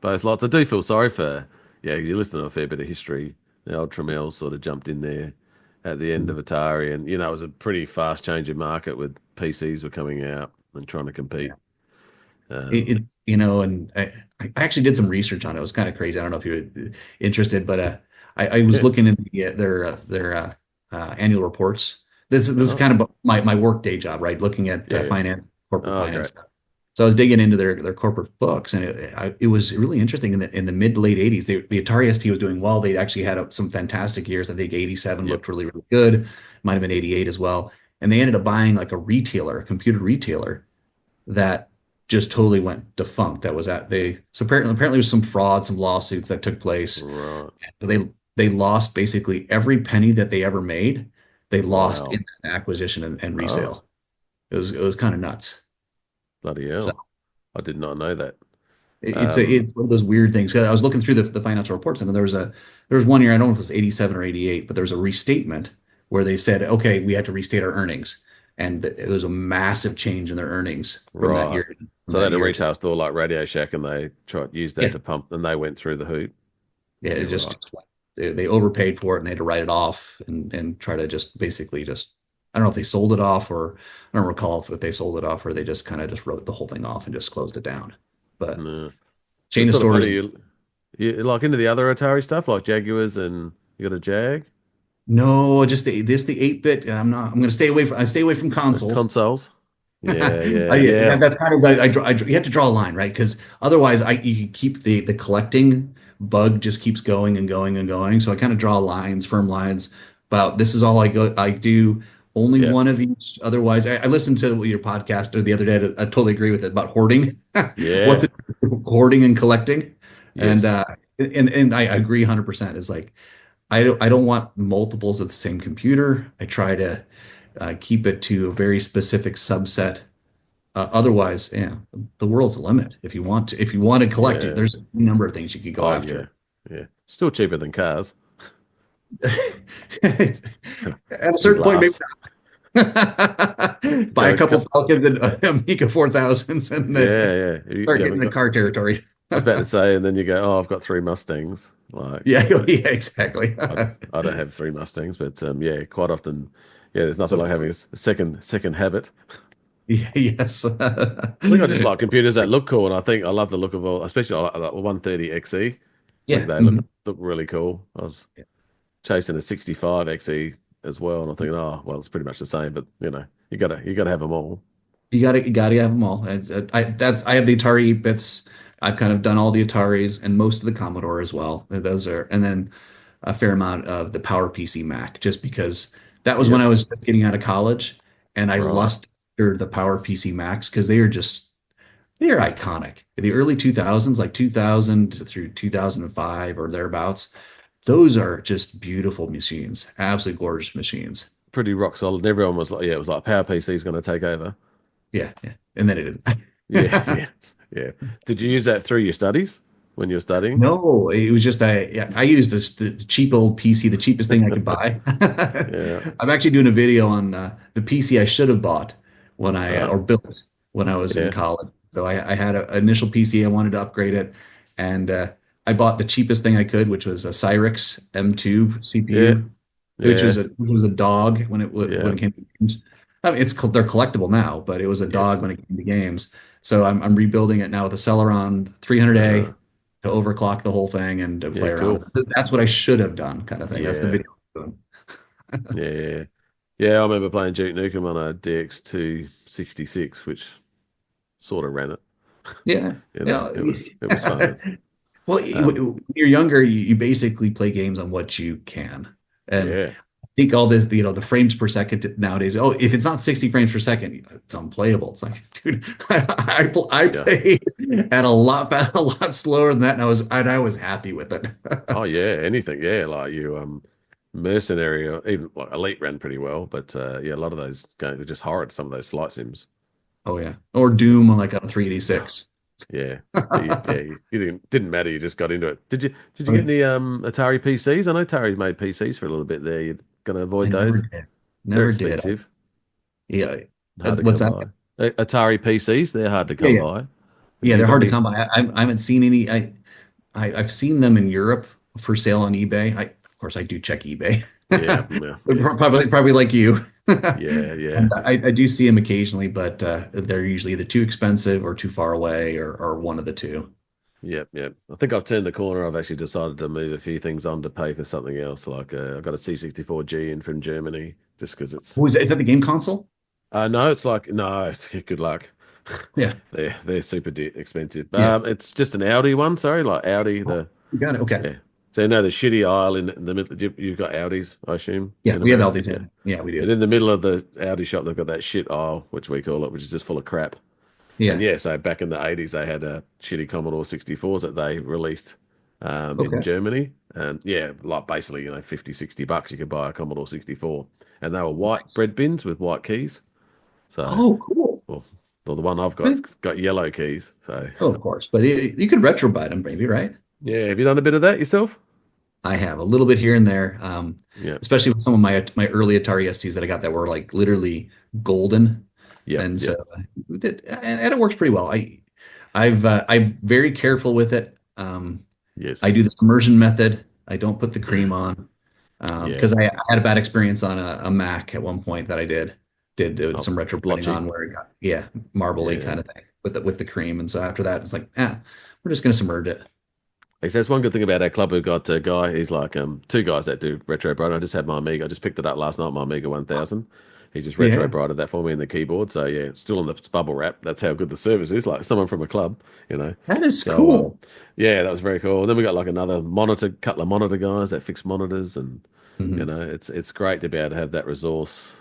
Speaker 3: both lots. I do feel sorry for you listen to a fair bit of history. The old Tramiels sort of jumped in there at the end of Atari, and it was a pretty fast changing market with PCs were coming out and trying to compete. Um,
Speaker 2: And I actually did some research on it. It was kind of crazy. I don't know if you're interested, but I was
Speaker 3: yeah,
Speaker 2: looking at their annual reports. This is
Speaker 3: oh,
Speaker 2: kind of my work day job, right? Looking at
Speaker 3: yeah, yeah.
Speaker 2: finance, corporate
Speaker 3: Oh,
Speaker 2: finance
Speaker 3: great.
Speaker 2: stuff. So I was digging into their corporate books, and it was really interesting. In the mid to late 80s, the Atari ST was doing well. They actually had some fantastic years. I think 87
Speaker 3: Yep.
Speaker 2: looked really, really good. Might have been 88 as well. And they ended up buying like a computer retailer that just totally went defunct. That was at they so apparently there was some fraud, some lawsuits that took place.
Speaker 3: Right.
Speaker 2: They lost basically every penny that they ever made. They lost
Speaker 3: Wow.
Speaker 2: in acquisition and
Speaker 3: Oh,
Speaker 2: resale. It was kind of nuts.
Speaker 3: bloody
Speaker 2: So
Speaker 3: hell. I did not know that.
Speaker 2: it's one of those weird things. 'Cause I was looking through the financial reports, and there was one year, I don't know if it was 87 or 88, but there was a restatement where they said, okay, we had to restate our earnings. And there was a massive change in their earnings from that
Speaker 3: Right.
Speaker 2: year from
Speaker 3: So they
Speaker 2: that
Speaker 3: had a
Speaker 2: year.
Speaker 3: retail store like Radio Shack, and they tried use that
Speaker 2: Yeah,
Speaker 3: to pump, and they went through the hoop.
Speaker 2: yeah,
Speaker 3: Yeah,
Speaker 2: it
Speaker 3: right.
Speaker 2: just they overpaid for it and they had to write it off and try to just basically just I don't know if they sold it off or I don't recall if they sold it off or they just kind of just wrote the whole thing off and just closed it down. But
Speaker 3: No.
Speaker 2: chain
Speaker 3: It's
Speaker 2: of
Speaker 3: sort of
Speaker 2: stores,
Speaker 3: funny. You like into the other Atari stuff, like Jaguars, and you got a Jag
Speaker 2: no, just the 8-bit. I'm going to stay away from consoles.
Speaker 3: consoles. Yeah, yeah,
Speaker 2: Yeah,
Speaker 3: yeah.
Speaker 2: that's kind of you have to draw a line, right? Because otherwise, you keep the collecting bug just keeps going and going and going. So I kind of draw lines, firm lines. about this is all I do, only
Speaker 3: Yeah.
Speaker 2: one of each. Otherwise, I listened to your podcast the other day. I totally agree with it about hoarding. What's
Speaker 3: Yeah.
Speaker 2: it, hoarding and collecting? And
Speaker 3: Yes.
Speaker 2: I agree 100%. Is like I don't want multiples of the same computer. I try to keep it to a very specific subset. Otherwise, yeah, the world's a limit. If you want to collect it,
Speaker 3: Yeah.
Speaker 2: there's a number of things you could go
Speaker 3: Oh, yeah.
Speaker 2: after.
Speaker 3: Yeah. Still cheaper than cars.
Speaker 2: At a
Speaker 3: He
Speaker 2: certain point, maybe
Speaker 3: laughs.
Speaker 2: buy a
Speaker 3: Go,
Speaker 2: couple
Speaker 3: go.
Speaker 2: Falcons and Amiga 4000s and then
Speaker 3: Yeah, yeah. You
Speaker 2: start getting
Speaker 3: haven't
Speaker 2: the
Speaker 3: got.
Speaker 2: car territory.
Speaker 3: I was about to say, and then you go, "Oh, I've got three Mustangs." Like,
Speaker 2: Yeah, yeah, exactly.
Speaker 3: I don't have three Mustangs, but yeah, quite often, yeah, there's nothing
Speaker 2: So,
Speaker 3: like having a second habit.
Speaker 2: yeah, yes.
Speaker 3: I think I just like computers that look cool, and I think I love the look of all, especially I like the 130 XE. I think
Speaker 2: Yeah.
Speaker 3: they
Speaker 2: Mhm.
Speaker 3: look really cool. I was chasing a 65 XE as well, and I'm thinking, oh, well, it's pretty much the same, but you gotta have them all.
Speaker 2: You gotta have them all. I have the Atari 8 bits. I've kind of done all the Ataris and most of the Commodore as well. Those are, and then a fair amount of the PowerPC Mac, just because that was when
Speaker 3: Yep.
Speaker 2: I was just getting out of college, and I
Speaker 3: Right.
Speaker 2: lusted after the PowerPC Macs because they are iconic. The early 2000s, like 2000 through 2005 or thereabouts, those are just beautiful machines, absolutely gorgeous machines.
Speaker 3: Pretty rock solid. And everyone was like, yeah, it was like Power PC is going to take over.
Speaker 2: Yeah, yeah. And then it didn't.
Speaker 3: Yeah, yeah, yeah. Did you use that through your studies when you were studying?
Speaker 2: No, it was just I used the cheap old PC, the cheapest thing I could buy.
Speaker 3: Yeah.
Speaker 2: I'm actually doing a video on the PC I should have bought when I
Speaker 3: Uh,
Speaker 2: or built when I was in
Speaker 3: yeah.
Speaker 2: college. So I had an initial PC, I wanted to upgrade it, and I bought the cheapest thing I could, which was a Cyrix M2
Speaker 3: Yeah.
Speaker 2: CPU,
Speaker 3: Yeah.
Speaker 2: which was a dog when
Speaker 3: Yeah.
Speaker 2: it came to games. I mean, they're collectible now, but it was a
Speaker 3: Yes.
Speaker 2: dog when it came to games. So I'm rebuilding it now with a Celeron 300A
Speaker 3: Uh,
Speaker 2: to overclock the whole thing and to
Speaker 3: yeah.
Speaker 2: play around
Speaker 3: Cool.
Speaker 2: with it. That's what I should have done, kind of thing. That's the
Speaker 3: Yeah.
Speaker 2: video I'm doing.
Speaker 3: Yeah. Yeah. Yeah. I remember playing Duke Nukem on a DX266, which sort of ran it.
Speaker 2: Yeah,
Speaker 3: You know,
Speaker 2: yeah.
Speaker 3: it was fun.
Speaker 2: Well,
Speaker 3: Um,
Speaker 2: when you're younger, you basically play games on what you can, and
Speaker 3: yeah.
Speaker 2: I think all this, the frames per second nowadays. Oh, if it's not 60 frames per second, it's unplayable. It's like, dude, I
Speaker 3: Yeah.
Speaker 2: played at a lot slower than that, and I was happy with it.
Speaker 3: Oh yeah. Anything. Yeah. Like you, Mercenary or even like Elite ran pretty well, but yeah, a lot of those games are just horrid. Some of those flight sims.
Speaker 2: Oh yeah, or Doom on like a 386.
Speaker 3: Yeah. You didn't matter. You just got into it. Did you
Speaker 2: Oh,
Speaker 3: get
Speaker 2: yeah.
Speaker 3: any Atari PCs? I know Atari made PCs for a little bit there. You're gonna
Speaker 2: I
Speaker 3: avoid
Speaker 2: never
Speaker 3: those.
Speaker 2: did.
Speaker 3: They're
Speaker 2: Never did.
Speaker 3: expensive,
Speaker 2: Yeah.
Speaker 3: hard to
Speaker 2: What's
Speaker 3: come
Speaker 2: that?
Speaker 3: by. Atari PCs, they're hard to
Speaker 2: Yeah,
Speaker 3: come
Speaker 2: yeah.
Speaker 3: by. Have
Speaker 2: Yeah,
Speaker 3: you
Speaker 2: they're
Speaker 3: got
Speaker 2: hard to
Speaker 3: any?
Speaker 2: come by. I haven't seen any. I've seen them in Europe for sale on eBay. Of course, I do check eBay.
Speaker 3: Yeah, yeah, yes,
Speaker 2: Probably like you.
Speaker 3: yeah, yeah,
Speaker 2: And I do see them occasionally, but they're usually either too expensive or too far away, or one of the two.
Speaker 3: yep, yep. I think I've turned the corner. I've actually decided to move a few things on to pay for something else. Like I've got a C64G in from Germany, just because it's.
Speaker 2: Oh, is that the game console?
Speaker 3: No, it's like no. Good luck.
Speaker 2: Yeah,
Speaker 3: They're super expensive.
Speaker 2: yeah.
Speaker 3: It's just an Audi one. Sorry, like Audi. The
Speaker 2: You got it. Okay.
Speaker 3: Yeah. So you know the shitty aisle in the middle. You've got Audis, I assume,
Speaker 2: Yeah,
Speaker 3: in
Speaker 2: we have
Speaker 3: America.
Speaker 2: LDs
Speaker 3: Yeah.
Speaker 2: in. Yeah, we
Speaker 3: And
Speaker 2: do.
Speaker 3: in the middle of the Audi shop, they've got that shit aisle, which we call it, which is just full of crap. And
Speaker 2: Yeah.
Speaker 3: yeah, so back in the 80s, they had shitty Commodore 64s that they released in
Speaker 2: Okay.
Speaker 3: Germany. And yeah, like basically, 50, $60 you could buy a Commodore 64. And they were white
Speaker 2: Nice.
Speaker 3: bread bins with white keys. So,
Speaker 2: Oh, cool.
Speaker 3: well, well the one I've got's got yellow keys. So,
Speaker 2: Oh, of course. But you could retrobite them, maybe, right?
Speaker 3: yeah, have you done a bit of that yourself?
Speaker 2: I have a little bit here and there,
Speaker 3: Yeah.
Speaker 2: especially with some of my early Atari STs that I got that were like literally golden,
Speaker 3: Yep.
Speaker 2: and so
Speaker 3: Yep.
Speaker 2: we did, and it works pretty well. I'm very careful with it.
Speaker 3: Yes.
Speaker 2: I do this immersion method. I don't put the cream on
Speaker 3: Yeah.
Speaker 2: because I had a bad experience on a Mac at one point that I did
Speaker 3: Oh,
Speaker 2: some retrofitting
Speaker 3: blotchy.
Speaker 2: on where it got, yeah, marbly
Speaker 3: Yeah.
Speaker 2: kind of thing with the cream, and so after that it's like, we're just gonna submerge it.
Speaker 3: He says one good thing about our club. We've got a guy. He's like two guys that do retro, bro. I just had my Amiga. I just picked it up last night. My Amiga 1000. He just retro
Speaker 2: Yeah,
Speaker 3: brighted that for me in the keyboard. So yeah, it's still in the bubble wrap. That's how good the service is. Like someone from a club, you know.
Speaker 2: that is
Speaker 3: So
Speaker 2: cool.
Speaker 3: yeah, that was very cool. Then we got like another monitor, couple of monitor guys that fix monitors, and you
Speaker 2: Hmm.
Speaker 3: know, it's great to be able to have that resource.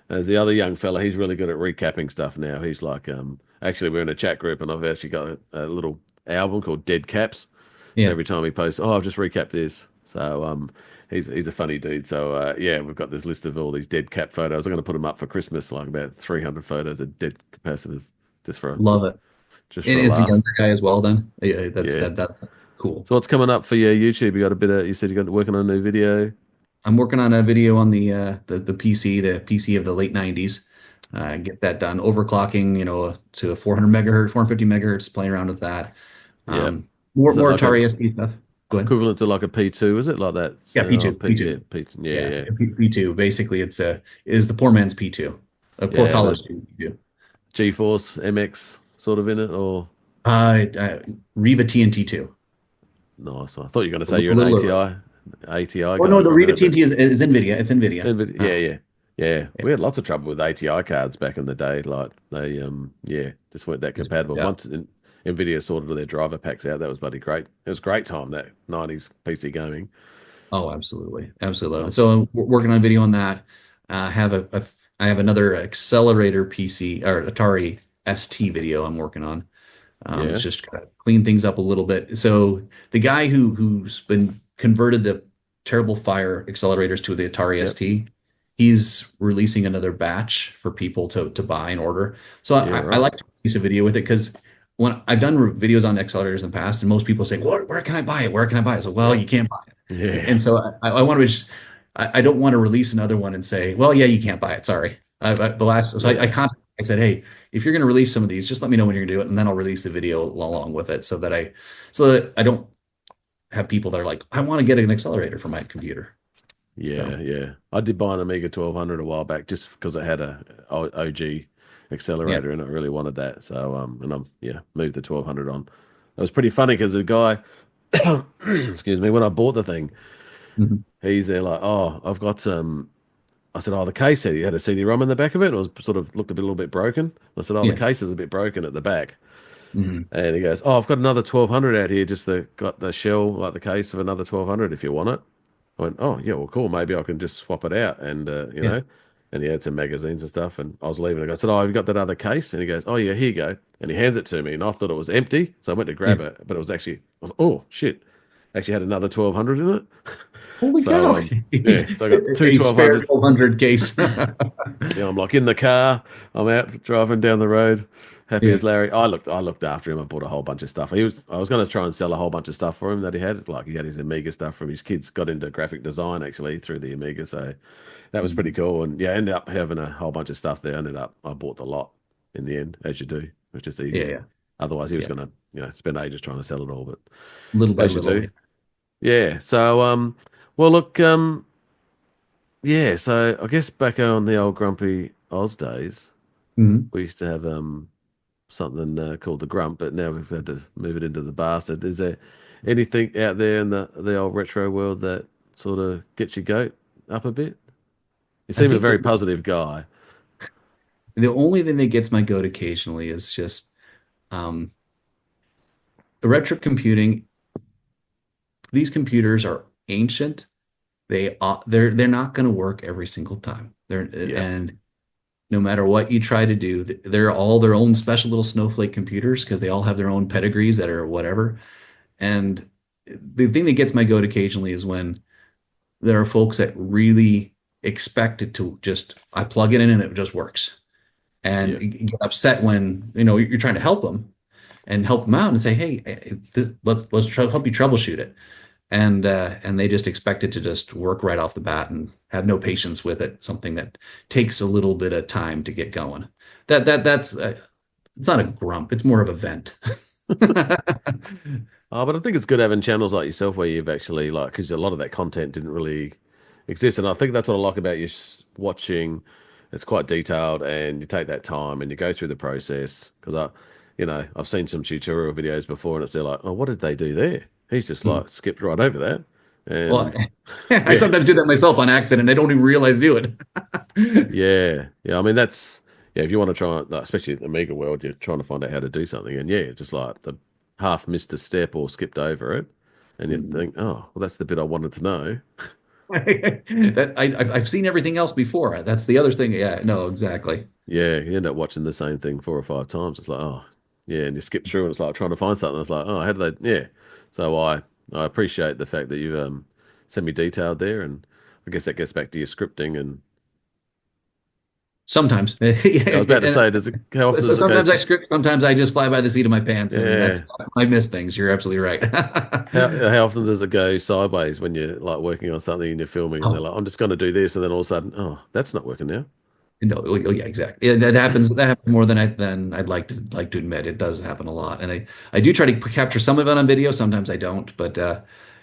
Speaker 3: As the other young fella, he's really good at recapping stuff now. He's like, actually, we're in a chat group, and I've actually got a little album called Dead Caps. So
Speaker 2: Yeah,
Speaker 3: every time he posts, oh, I've just recapped this. So he's a funny dude. So yeah, we've got this list of all these dead cap photos. I'm going to put them up for Christmas, like about 300 photos of dead capacitors, just for
Speaker 2: love it.
Speaker 3: just
Speaker 2: And
Speaker 3: for a
Speaker 2: it's a
Speaker 3: laugh.
Speaker 2: younger guy as well. Then yeah,
Speaker 3: Yeah.
Speaker 2: that's cool.
Speaker 3: So what's coming up for your YouTube? You got a bit of, you said you got working on a new video.
Speaker 2: I'm working on a video on the PC, the PC of the late 90s. Get that done. Overclocking, to a 400 megahertz, 450 megahertz, playing around with that.
Speaker 3: Yeah.
Speaker 2: More
Speaker 3: Is it
Speaker 2: more
Speaker 3: like a
Speaker 2: Atari ST stuff. Go ahead.
Speaker 3: equivalent to like a P2? Is it like that?
Speaker 2: Yeah,
Speaker 3: Oh,
Speaker 2: P2,
Speaker 3: Yeah,
Speaker 2: P2.
Speaker 3: P2. Yeah,
Speaker 2: Yeah,
Speaker 3: yeah,
Speaker 2: P2. Basically, is the poor man's P2, a poor
Speaker 3: yeah.
Speaker 2: college
Speaker 3: With
Speaker 2: student P2.
Speaker 3: GeForce MX sort of in it, or
Speaker 2: Riva TNT 2.
Speaker 3: nice. I thought you were going to
Speaker 2: A
Speaker 3: say you're an
Speaker 2: little early.
Speaker 3: ATI
Speaker 2: Oh
Speaker 3: guy
Speaker 2: no, the
Speaker 3: for a
Speaker 2: Riva
Speaker 3: minute, but
Speaker 2: TNT is NVIDIA. It's NVIDIA.
Speaker 3: Yeah, yeah, yeah. We had lots of trouble with ATI cards back in the day. Like they, yeah, just weren't that compatible.
Speaker 2: Yeah.
Speaker 3: Nvidia sorted their driver packs out, that was bloody great. It was a great time, that '90s PC gaming.
Speaker 2: Oh, absolutely, absolutely.
Speaker 3: Um,
Speaker 2: So I'm working on a video on that. I have another accelerator PC or Atari ST video I'm working on. It's
Speaker 3: yeah,
Speaker 2: just kind of clean things up a little bit. So the guy who's been converted the Terrible Fire accelerators to the Atari
Speaker 3: yep,
Speaker 2: ST, he's releasing another batch for people to buy and order. So
Speaker 3: yeah,
Speaker 2: I
Speaker 3: right,
Speaker 2: like to release a video with it because when I've done videos on accelerators in the past, and most people say, where can I buy it? Where can I buy it? So, well, you can't buy it.
Speaker 3: yeah,
Speaker 2: And so I want to just, I don't want to release another one and say, well, yeah, you can't buy it. Sorry.
Speaker 3: yeah,
Speaker 2: I said, hey, if you're going to release some of these, just let me know when you're going to do it, and then I'll release the video along with it, so that I don't have people that are like, I want to get an accelerator for my computer.
Speaker 3: yeah,
Speaker 2: So
Speaker 3: yeah. I did buy an Amiga 1200 a while back just because it had a OG
Speaker 2: yeah.
Speaker 3: accelerator and I really wanted that. So and I'm yeah moved the 1200 on. It was pretty funny because the guy, excuse me, when I bought the thing,
Speaker 2: Mhm.
Speaker 3: he's there like, oh, I've got some. I said, oh, the case had a CD-ROM in the back of it. And it was sort of looked a little bit broken. I said, oh, the
Speaker 2: Yeah.
Speaker 3: case is a bit broken at the back.
Speaker 2: Hmm.
Speaker 3: And he goes, oh, I've got another 1200 out here. Got the shell, like the case of another 1200 if you want it. I went, oh, yeah, well, cool. Maybe I can just swap it out. And,
Speaker 2: Yeah.
Speaker 3: and he had some magazines and stuff. And I was leaving. I said, oh, have you got that other case? And he goes, oh, yeah, here you go. And he hands it to me. And I thought it was empty. So I went to
Speaker 2: Yeah.
Speaker 3: grab it. But it was actually, oh, shit. Actually had another 1200 in it.
Speaker 2: Holy
Speaker 3: So,
Speaker 2: cow.
Speaker 3: yeah. So I got two
Speaker 2: A spare
Speaker 3: 1200s.
Speaker 2: 1200 case.
Speaker 3: Yeah, I'm like in the car. I'm out driving down the road, happy
Speaker 2: Yeah.
Speaker 3: as Larry. I looked after him. I bought a whole bunch of stuff. I was going to try and sell a whole bunch of stuff for him that he had. Like he had his Amiga stuff from his kids. Got into graphic design actually through the Amiga, so that was pretty
Speaker 2: Mhm.
Speaker 3: cool. And yeah, ended up having a whole bunch of stuff there. I bought the lot in the end, as you do. It was just
Speaker 2: Yeah.
Speaker 3: easier.
Speaker 2: Yeah.
Speaker 3: Otherwise, he was
Speaker 2: Yeah.
Speaker 3: going to spend ages trying to sell it all. But
Speaker 2: Little by
Speaker 3: as you
Speaker 2: little.
Speaker 3: do, yeah. So well look yeah. So I guess back on the old grumpy Oz days.
Speaker 2: Mhm.
Speaker 3: We used to have something called the Grump, but now we've had to move it into the Bastard. Is there anything out there in the old retro world that sort of gets your goat up a bit? You
Speaker 2: I
Speaker 3: seem a
Speaker 2: think
Speaker 3: very positive guy.
Speaker 2: the only thing that gets my goat occasionally is just um, the retro computing. These computers are ancient. They're not going to work every single time.
Speaker 3: Yeah,
Speaker 2: And no matter what you try to do, they're all their own special little snowflake computers because they all have their own pedigrees that are whatever. And the thing that gets my goat occasionally is when there are folks that really expect it to just I plug it in and it just works, and
Speaker 3: yeah,
Speaker 2: you get upset when you're trying to help them and help them out and say, hey, let's help you troubleshoot it, and they just expect it to just work right off the bat and have no patience with it. Something that takes a little bit of time to get going. That's it's not a grump. It's more of a vent.
Speaker 3: Oh, but I think it's good having channels like yourself where you've actually like because a lot of that content didn't really exist, and I think that's what I like about you watching. It's quite detailed, and you take that time and you go through the process. Because I've seen some tutorial videos before, and it's there like, oh, what did they do there? He's just like skipped right over that.
Speaker 2: Well,
Speaker 3: And
Speaker 2: I
Speaker 3: yeah,
Speaker 2: sometimes do that myself on accident. I don't even realize I do it.
Speaker 3: yeah. I mean, that's yeah. If you want to try, like, especially in the Amiga world, you're trying to find out how to do something, and yeah, just like the half missed a step or skipped over it, and you think, oh, well, that's the bit I wanted to know.
Speaker 2: I've seen everything else before. That's the other thing. Yeah, no, exactly.
Speaker 3: Yeah, you end up watching the same thing 4 or 5 times. It's like, oh, yeah, and you skip through, and it's like trying to find something. It's like, oh, how did they? Yeah. So I appreciate the fact that you sent me detailed there, and I guess that gets back to your scripting. And
Speaker 2: Sometimes,
Speaker 3: I was about to
Speaker 2: and
Speaker 3: say, does it? How often
Speaker 2: so
Speaker 3: does it go?
Speaker 2: sometimes I script. Sometimes I just fly by the seat of my pants, and that's
Speaker 3: Yeah.
Speaker 2: I miss things. You're absolutely right.
Speaker 3: How often does it go sideways when you're like working on something and you're filming, and they're
Speaker 2: Oh,
Speaker 3: like, I'm just going to do this, and then all of a sudden, oh, that's not working now.
Speaker 2: no, yeah, exactly. Yeah, that happens. That happens more than I'd like to admit. It does happen a lot, and I do try to capture some of it on video. Sometimes I don't, but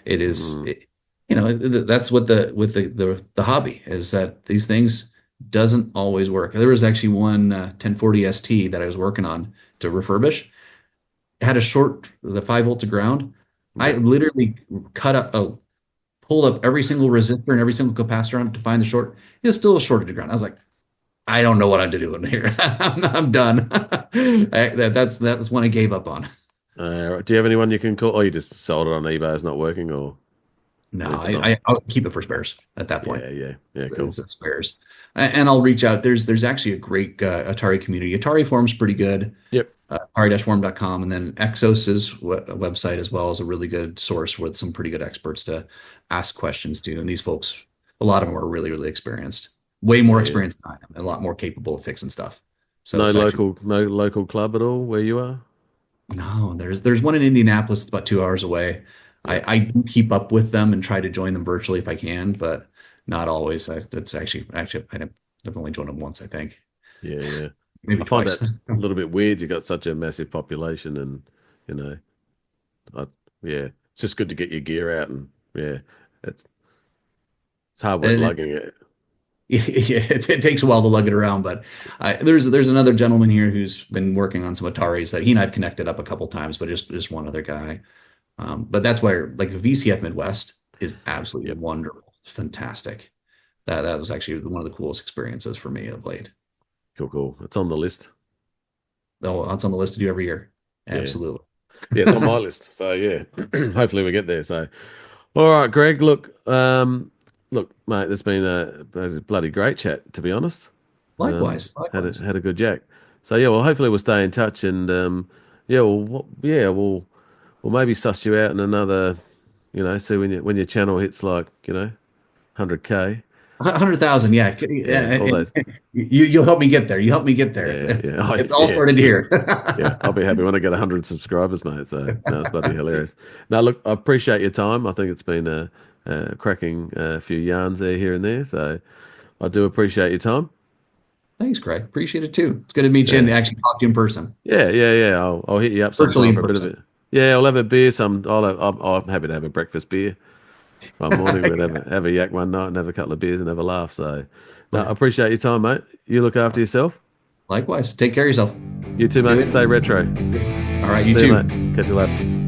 Speaker 2: it is,
Speaker 3: Mm,
Speaker 2: it, that's what the hobby is, that these things doesn't always work. There was actually one 1040 ST that I was working on to refurbish. It had a short, the 5 volt to ground. I
Speaker 3: yep.
Speaker 2: literally cut up, pulled up every single resistor and every single capacitor on it to find the short. It's still a shorted to ground. I was like, I don't know what I'm doing here. I'm done. That's when I gave up on.
Speaker 3: Do you have anyone you can call? Or you just sold it on eBay, it's not working, or
Speaker 2: No,
Speaker 3: leave it on?
Speaker 2: I'll keep it for spares at that point.
Speaker 3: Yeah, cool.
Speaker 2: It's spares, and I'll reach out. There's actually a great Atari community. Atari forum's pretty good.
Speaker 3: Yep.
Speaker 2: Atari-forum.com, and then Exos's website as well is a really good source with some pretty good experts to ask questions to. And these folks, a lot of them are really, really experienced, way more
Speaker 3: Yeah.
Speaker 2: experienced than I am, and a lot more capable of fixing stuff. So
Speaker 3: No
Speaker 2: it's actually
Speaker 3: local club at all where you are?
Speaker 2: no, there's one in Indianapolis, it's about 2 hours away.
Speaker 3: Yep.
Speaker 2: I do keep up with them and try to join them virtually if I can, but not always. It's actually I've only joined them once, I think,
Speaker 3: Yeah.
Speaker 2: maybe
Speaker 3: I find
Speaker 2: twice.
Speaker 3: that a little bit weird. You got such a massive population, and you know, I, yeah, it's just good to get your gear out, and yeah, it's it's hard work
Speaker 2: And
Speaker 3: lugging it.
Speaker 2: yeah, it takes a while to lug it around, but there's another gentleman here who's been working on some Ataris that he and I've connected up a couple times, but just one other guy. But that's where like VCF Midwest is absolutely
Speaker 3: Yep.
Speaker 2: wonderful, fantastic. That was actually one of the coolest experiences for me of late.
Speaker 3: Cool. It's on the list.
Speaker 2: Oh, that's on the list to do every year.
Speaker 3: Yeah.
Speaker 2: Absolutely.
Speaker 3: Yeah, it's on my list. So yeah, hopefully we get there. So all right, Greg. Look, mate. There's been a bloody great chat, to be honest.
Speaker 2: Likewise,
Speaker 3: Had
Speaker 2: likewise.
Speaker 3: had a good jack. So yeah, well, hopefully we'll stay in touch, and yeah, we'll maybe suss you out in another, see when your channel hits like 100K.
Speaker 2: 100,000, yeah.
Speaker 3: Yeah, all those.
Speaker 2: You'll help me get there. You help me get there.
Speaker 3: Yeah. Oh,
Speaker 2: It's all
Speaker 3: yeah.
Speaker 2: started here.
Speaker 3: Yeah, I'll be happy when I get 100 subscribers, mate. So no, it's bloody hilarious. Now, look, I appreciate your time. I think it's been a cracking few yarns here and there. So I do appreciate your time.
Speaker 2: Thanks, Craig. Appreciate it too. It's good to meet you and
Speaker 3: Yeah,
Speaker 2: actually talk to you in person.
Speaker 3: yeah. I'll hit you up
Speaker 2: Virtually
Speaker 3: sometime
Speaker 2: in
Speaker 3: for a bit of
Speaker 2: person.
Speaker 3: it. Yeah, I'll have a beer. I'm happy to have a breakfast beer one morning. We'd have a yak one night and have a couple of beers and have a laugh. So, no, I appreciate your time, mate. You look after yourself.
Speaker 2: Likewise. Take care of yourself.
Speaker 3: You too,
Speaker 2: See you
Speaker 3: mate.
Speaker 2: later.
Speaker 3: Stay retro.
Speaker 2: All right, you
Speaker 3: See you,
Speaker 2: too.
Speaker 3: mate. Catch you later.